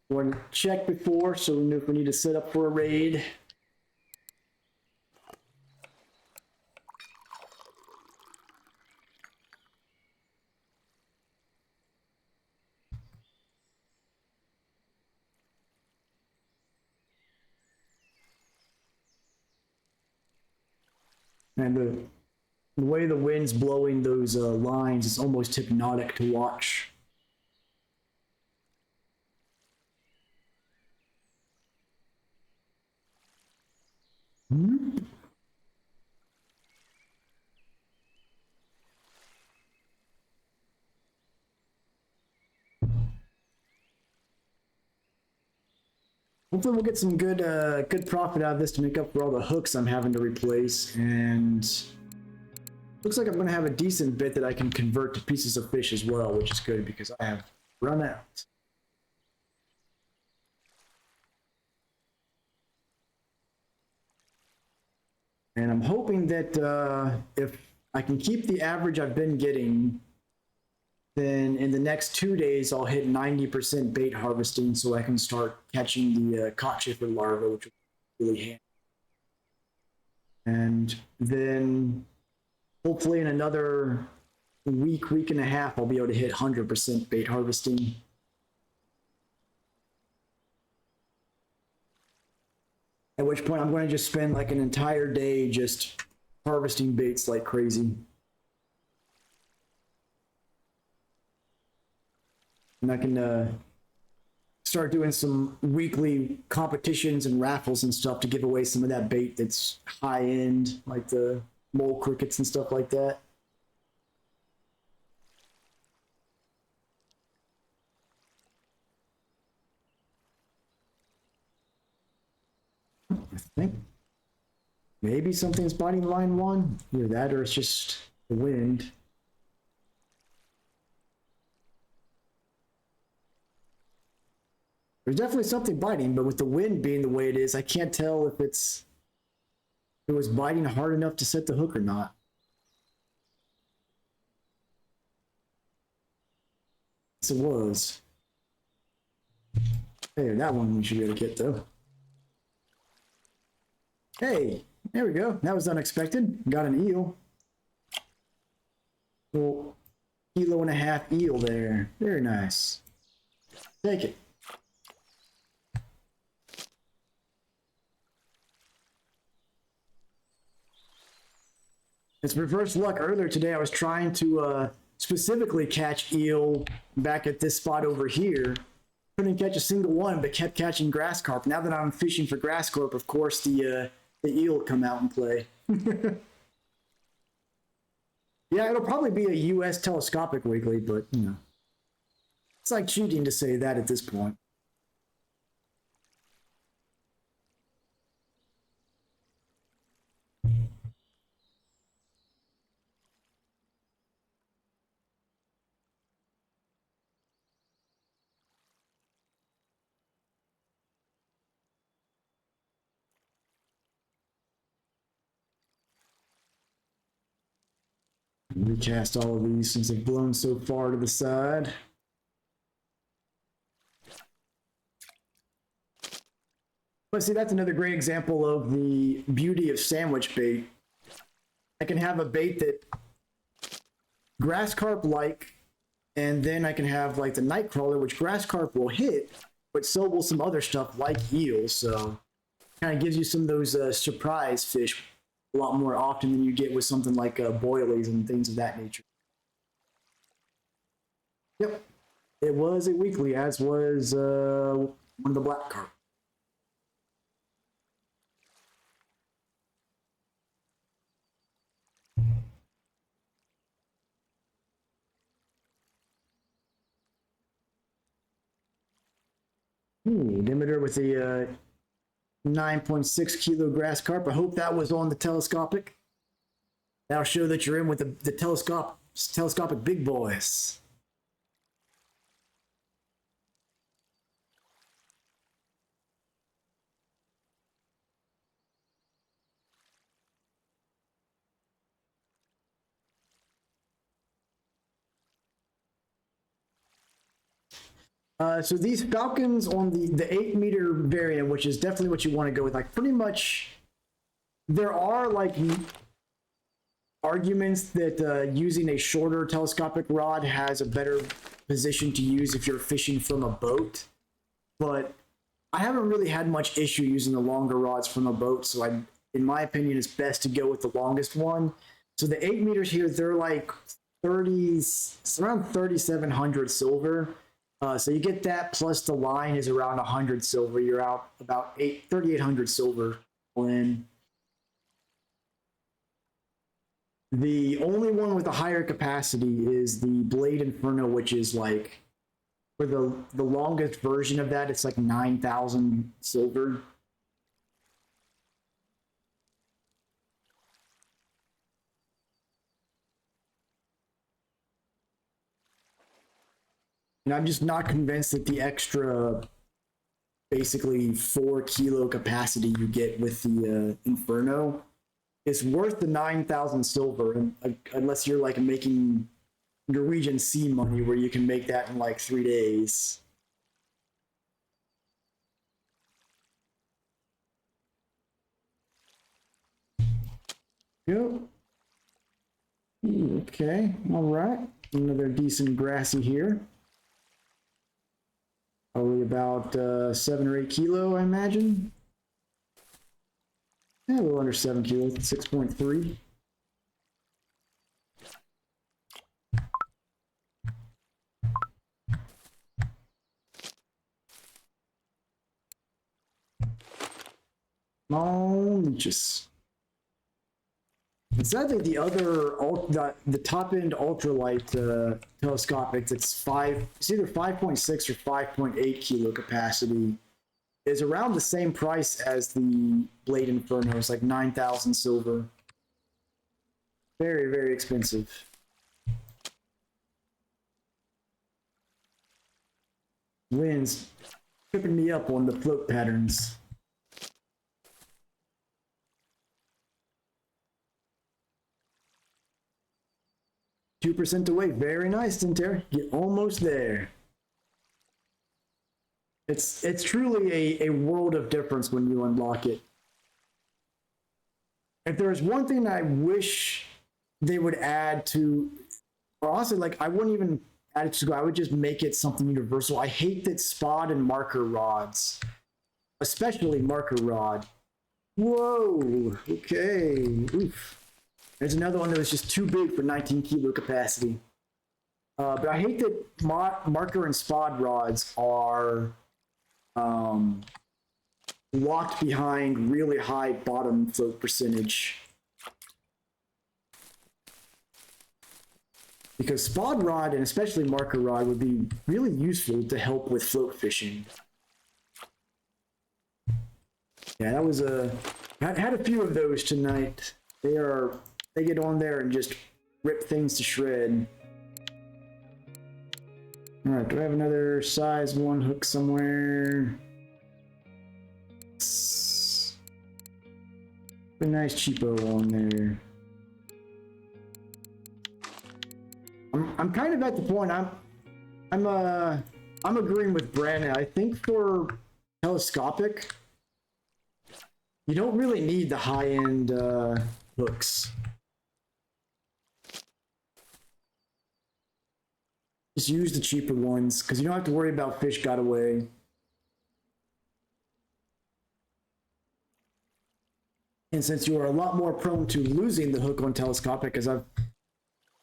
We'll check before, so we know if we need to set up for a raid. And the way the wind's blowing those lines is almost hypnotic to watch. Hmm? Hopefully we'll get some good profit out of this to make up for all the hooks I'm having to replace, and looks like I'm going to have a decent bit that I can convert to pieces of fish as well, which is good because I have run out. And I'm hoping that if I can keep the average I've been getting, then in the next 2 days I'll hit 90% bait harvesting, so I can start catching the cockchafer larvae, which will be really handy. And then hopefully in another week and a half, I'll be able to hit 100% bait harvesting. At which point I'm going to just spend like an entire day just harvesting baits like crazy. And I can start doing some weekly competitions and raffles and stuff to give away some of that bait that's high end, like the mole crickets and stuff like that. I think maybe something's biting line 1. Either that or it's just the wind. There's definitely something biting, but with the wind being the way it is, I can't tell if it was biting hard enough to set the hook or not. Yes, it was. Hey, that one we should be able to get though. Hey, there we go. That was unexpected. Got an eel. Well, 1.5 kilo eel there. Very nice. Take it. It's reverse luck. Earlier today, I was trying to specifically catch eel back at this spot over here. Couldn't catch a single one, but kept catching grass carp. Now that I'm fishing for grass carp, of course, the eel come out and play. Yeah, it'll probably be a U.S. telescopic weekly, but, you know, it's like cheating to say that at this point. Recast all of these since they've blown so far to the side. But see, that's another great example of the beauty of sandwich bait. I can have a bait that grass carp like, and then I can have like the night crawler, which grass carp will hit, but so will some other stuff like eels. So kind of gives you some of those surprise fish a lot more often than you get with something like boilies and things of that nature. Yep. It was a weekly, as was one of the black carp. Limiter with a 9.6 kilo grass carp. I hope that was on the telescopic. That'll show that you're in with the telescopic big boys. So these falcons on the 8-meter variant, which is definitely what you want to go with, like pretty much there are like arguments that using a shorter telescopic rod has a better position to use if you're fishing from a boat, but I haven't really had much issue using the longer rods from a boat, so in my opinion, it's best to go with the longest one. So the 8 meters here, they're like 30, it's around 3,700 silver. So you get that plus the line is around 100 silver. You're out about 3,800 silver in. The only one with a higher capacity is the Blade Inferno, which is like, for the longest version of that, it's like 9,000 silver. And I'm just not convinced that the extra, basically 4 kilo capacity you get with the Inferno is worth the 9,000 silver, unless you're like making Norwegian sea money where you can make that in like 3 days. Yep. Okay, all right. Another decent grassy here. Probably about 7 or 8 kilo, I imagine. Yeah, a little under 7 kilos, 6.3. Small leeches. It's actually the other the top end ultralight telescopics. It's either 5.6 or 5.8 kilo capacity. Is around the same price as the Blade Inferno. It's like 9,000 silver. Very, very expensive. Wind's tripping me up on the float patterns. %2 away. Very nice, Tinter. Get almost there. It's truly a world of difference when you unlock it. If there's one thing I wish they would add to, or honestly, like I wouldn't even add it to, I would just make it something universal. I hate that spot and marker rods, especially marker rod. Whoa, okay, oof. There's another one that was just too big for 19 kilo capacity. But I hate that marker and spot rods are locked behind really high bottom float percentage. Because spot rod and especially marker rod would be really useful to help with float fishing. Yeah, that was I had a few of those tonight. They get on there and just rip things to shred. All right, do I have another size 1 hook somewhere? A nice cheapo on there. I'm kind of at the point I'm agreeing with Brandon. I think for telescopic, you don't really need the high-end hooks. Just use the cheaper ones because you don't have to worry about fish got away. And since you are a lot more prone to losing the hook on telescopic, as I've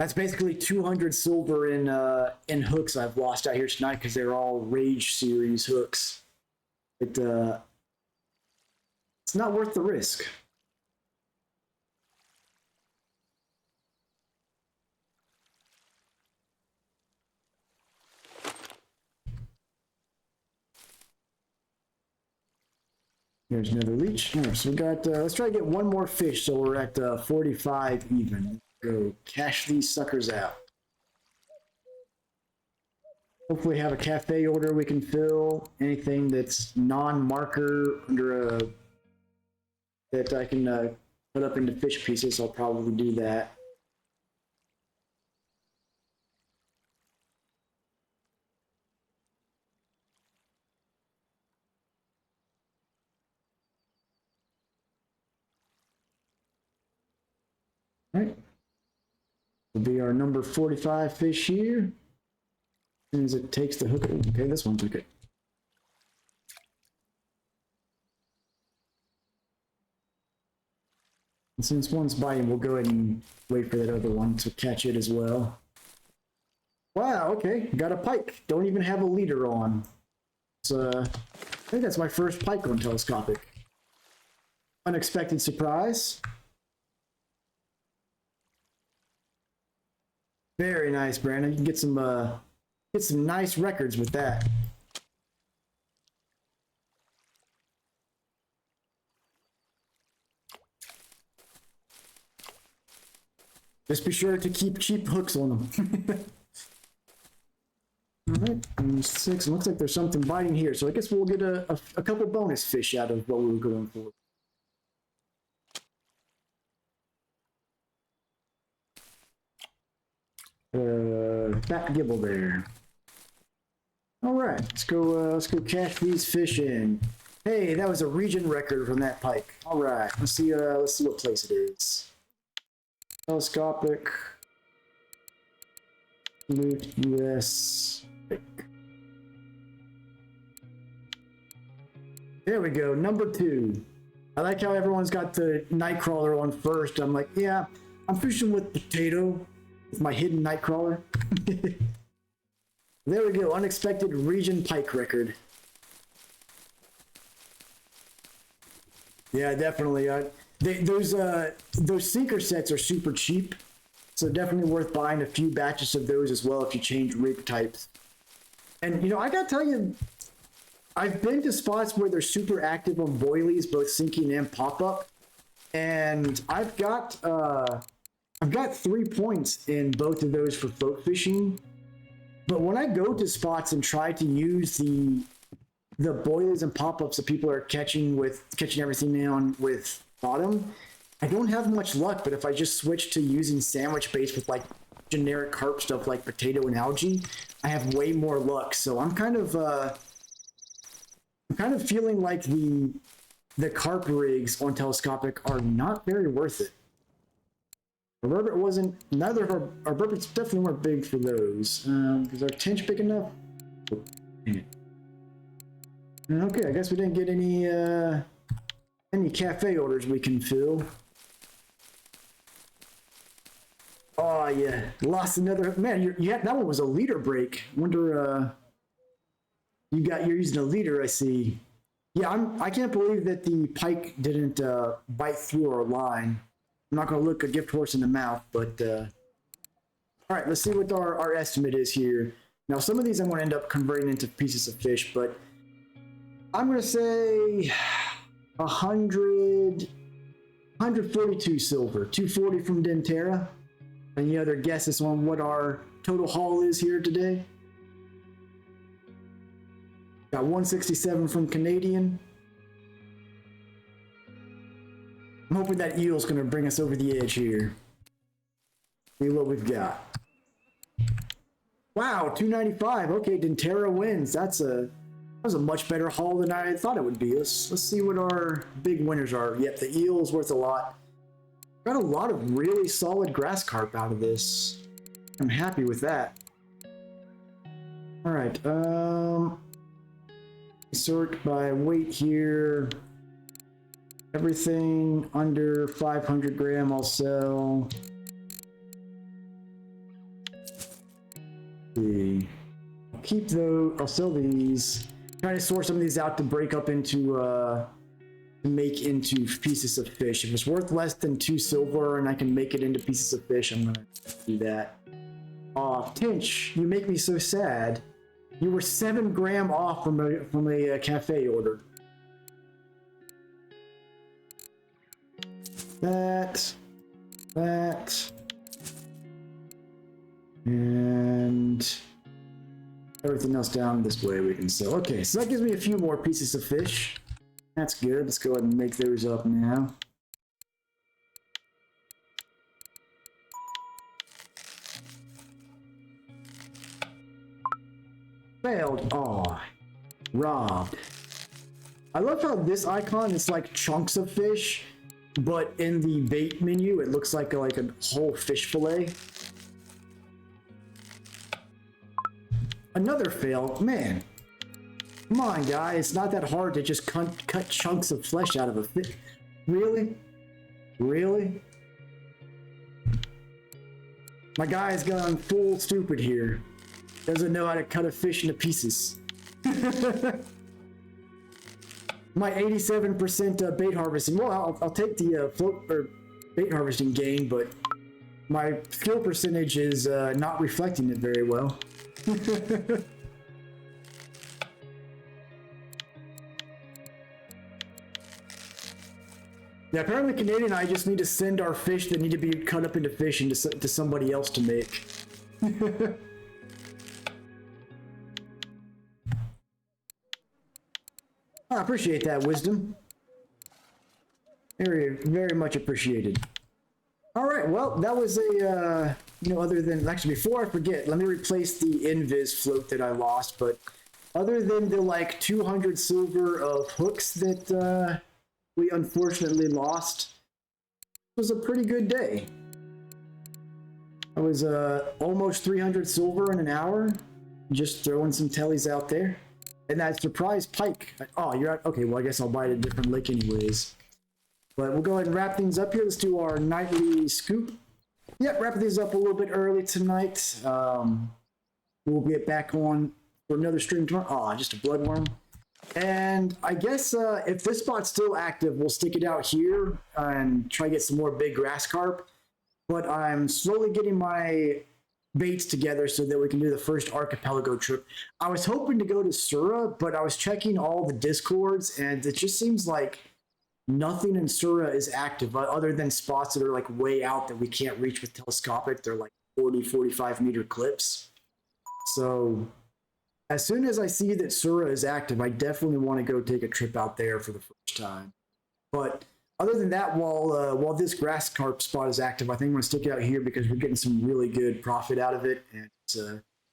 That's basically 200 silver in hooks I've lost out here tonight because they're all Rage series hooks. It's not worth the risk. There's another leech. All right, so we got, let's try to get one more fish so we're at 45 even. Go cash these suckers out. Hopefully have a cafe order we can fill. Anything that's non-marker under a, that I can put up into fish pieces, I'll probably do that. All right. Will be our number 45 fish here. As soon as it takes the hook. Okay, this one took it. And since one's biting, we'll go ahead and wait for that other one to catch it as well. Wow, okay, got a pike. Don't even have a leader on. So, I think that's my first pike on telescopic. Unexpected surprise. Very nice, Brandon. You can get some nice records with that. Just be sure to keep cheap hooks on them. All right, and 6. Looks like there's something biting here, so I guess we'll get a couple bonus fish out of what we were going for. Fat gibble there. All right, let's go cash these fish in. Hey, that was a region record from that pike. All right, let's see what place it is. Telescopic. Loot US. There we go, number 2. I like how everyone's got the Nightcrawler on first. I'm like, yeah, I'm fishing with potato. With my hidden Nightcrawler. There we go, unexpected region pike record. Yeah, definitely. Those sinker sets are super cheap, so definitely worth buying a few batches of those as well if you change rig types. And you know, I gotta tell you, I've been to spots where they're super active on boilies, both sinking and pop-up, and I've got 3 points in both of those for float fishing. But when I go to spots and try to use the boilies and pop-ups that people are catching everything down with bottom, I don't have much luck. But if I just switch to using sandwich baits with like generic carp stuff like potato and algae, I have way more luck. So I'm kind of feeling like the carp rigs on telescopic are not very worth it. Our burbot wasn't, neither of our burbots definitely weren't big for those. Is our tench big enough? Oh, dang it. Okay, I guess we didn't get any cafe orders we can fill. Oh yeah, lost another, man, that one was a leader break. Wonder, you're using a leader, I see. Yeah, I can't believe that the pike didn't bite through our line. I'm not going to look a gift horse in the mouth, but all right, let's see what our estimate is here. Now, some of these I'm going to end up converting into pieces of fish, but I'm going to say 142 silver, 240 from Dentera. Any other guesses on what our total haul is here today? Got 167 from Canadian. I'm hoping that eel's going to bring us over the edge here. See what we've got. Wow, 295. Okay, Dentera wins. That was a much better haul than I thought it would be. Let's see what our big winners are. Yep, the eel's worth a lot. Got a lot of really solid grass carp out of this. I'm happy with that. All right, sort by weight here. Everything under 500 gram I'll sell. see. I'll keep those. I'll sell these. Trying to sort some of these out to break up into to make into pieces of fish. If it's worth less than 2 silver and I can make it into pieces of fish, I'm gonna do that. Aw, Tinch, you make me so sad. You were 7 gram off from a cafe order. That, and everything else down this way we can sell. Okay, so that gives me a few more pieces of fish. That's good. Let's go ahead and make those up now. Failed. Aw. Robbed. I love how this icon is like chunks of fish, but in the bait menu, it looks like a whole fish fillet. Another fail. Man. Come on, guys. It's not that hard to just cut chunks of flesh out of a fish. Really? Really? My guy's gone full stupid here. Doesn't know how to cut a fish into pieces. My 87% bait harvesting. Well, I'll take the float or bait harvesting gain, but my skill percentage is not reflecting it very well. Yeah, apparently Canadian and I just need to send our fish that need to be cut up into fish into to somebody else to make. I appreciate that, Wisdom. Very, very much appreciated. All right, well, that was a, other than, actually, before I forget, let me replace the Invis float that I lost, but other than the, 200 silver of hooks that, we unfortunately lost, it was a pretty good day. I was, almost 300 silver in an hour, just throwing some tellies out there. And that surprise pike. Oh, you're out. Okay, well, I guess I'll buy it at a different lake anyways. But we'll go ahead and wrap things up here. Let's do our nightly scoop. Yep, wrap these up a little bit early tonight. We'll get back on for another stream tomorrow. Oh, just a bloodworm. And I guess if this spot's still active, we'll stick it out here and try to get some more big grass carp. But I'm slowly getting my baits together so that we can do the first archipelago trip. I was hoping to go to Sura, but I was checking all the discords and it just seems like nothing in Sura is active other than spots that are way out that we can't reach with telescopic. They're 40-45 meter clips. So as soon as I see that Sura is active, I definitely want to go take a trip out there for the first time. But other than that, while this grass carp spot is active, I think I'm going to stick it out here because we're getting some really good profit out of it. And it's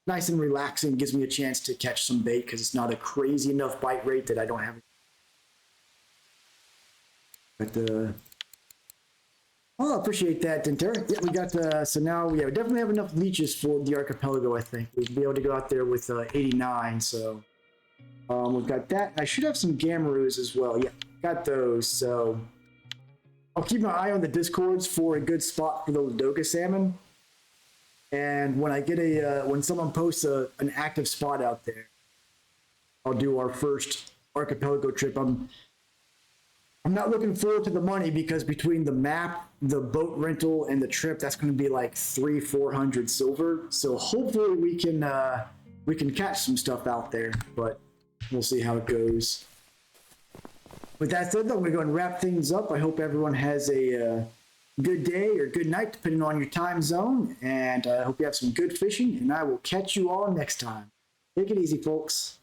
nice and relaxing. Gives me a chance to catch some bait because it's not a crazy enough bite rate that I don't have. But I appreciate that, Dentera. Yeah, we got, so now we definitely have enough leeches for the archipelago, I think. We'll be able to go out there with 89, so we've got that. I should have some gamaroos as well. Yeah, got those, so I'll keep my eye on the discords for a good spot for those doga salmon. And when I get when someone posts an active spot out there, I'll do our first archipelago trip. I'm not looking forward to the money because between the map, the boat rental, and the trip, that's going to be 300-400 silver. So hopefully we can catch some stuff out there, but we'll see how it goes. With that said, though, I'm going to go and wrap things up. I hope everyone has a good day or good night, depending on your time zone. And I hope you have some good fishing, and I will catch you all next time. Take it easy, folks.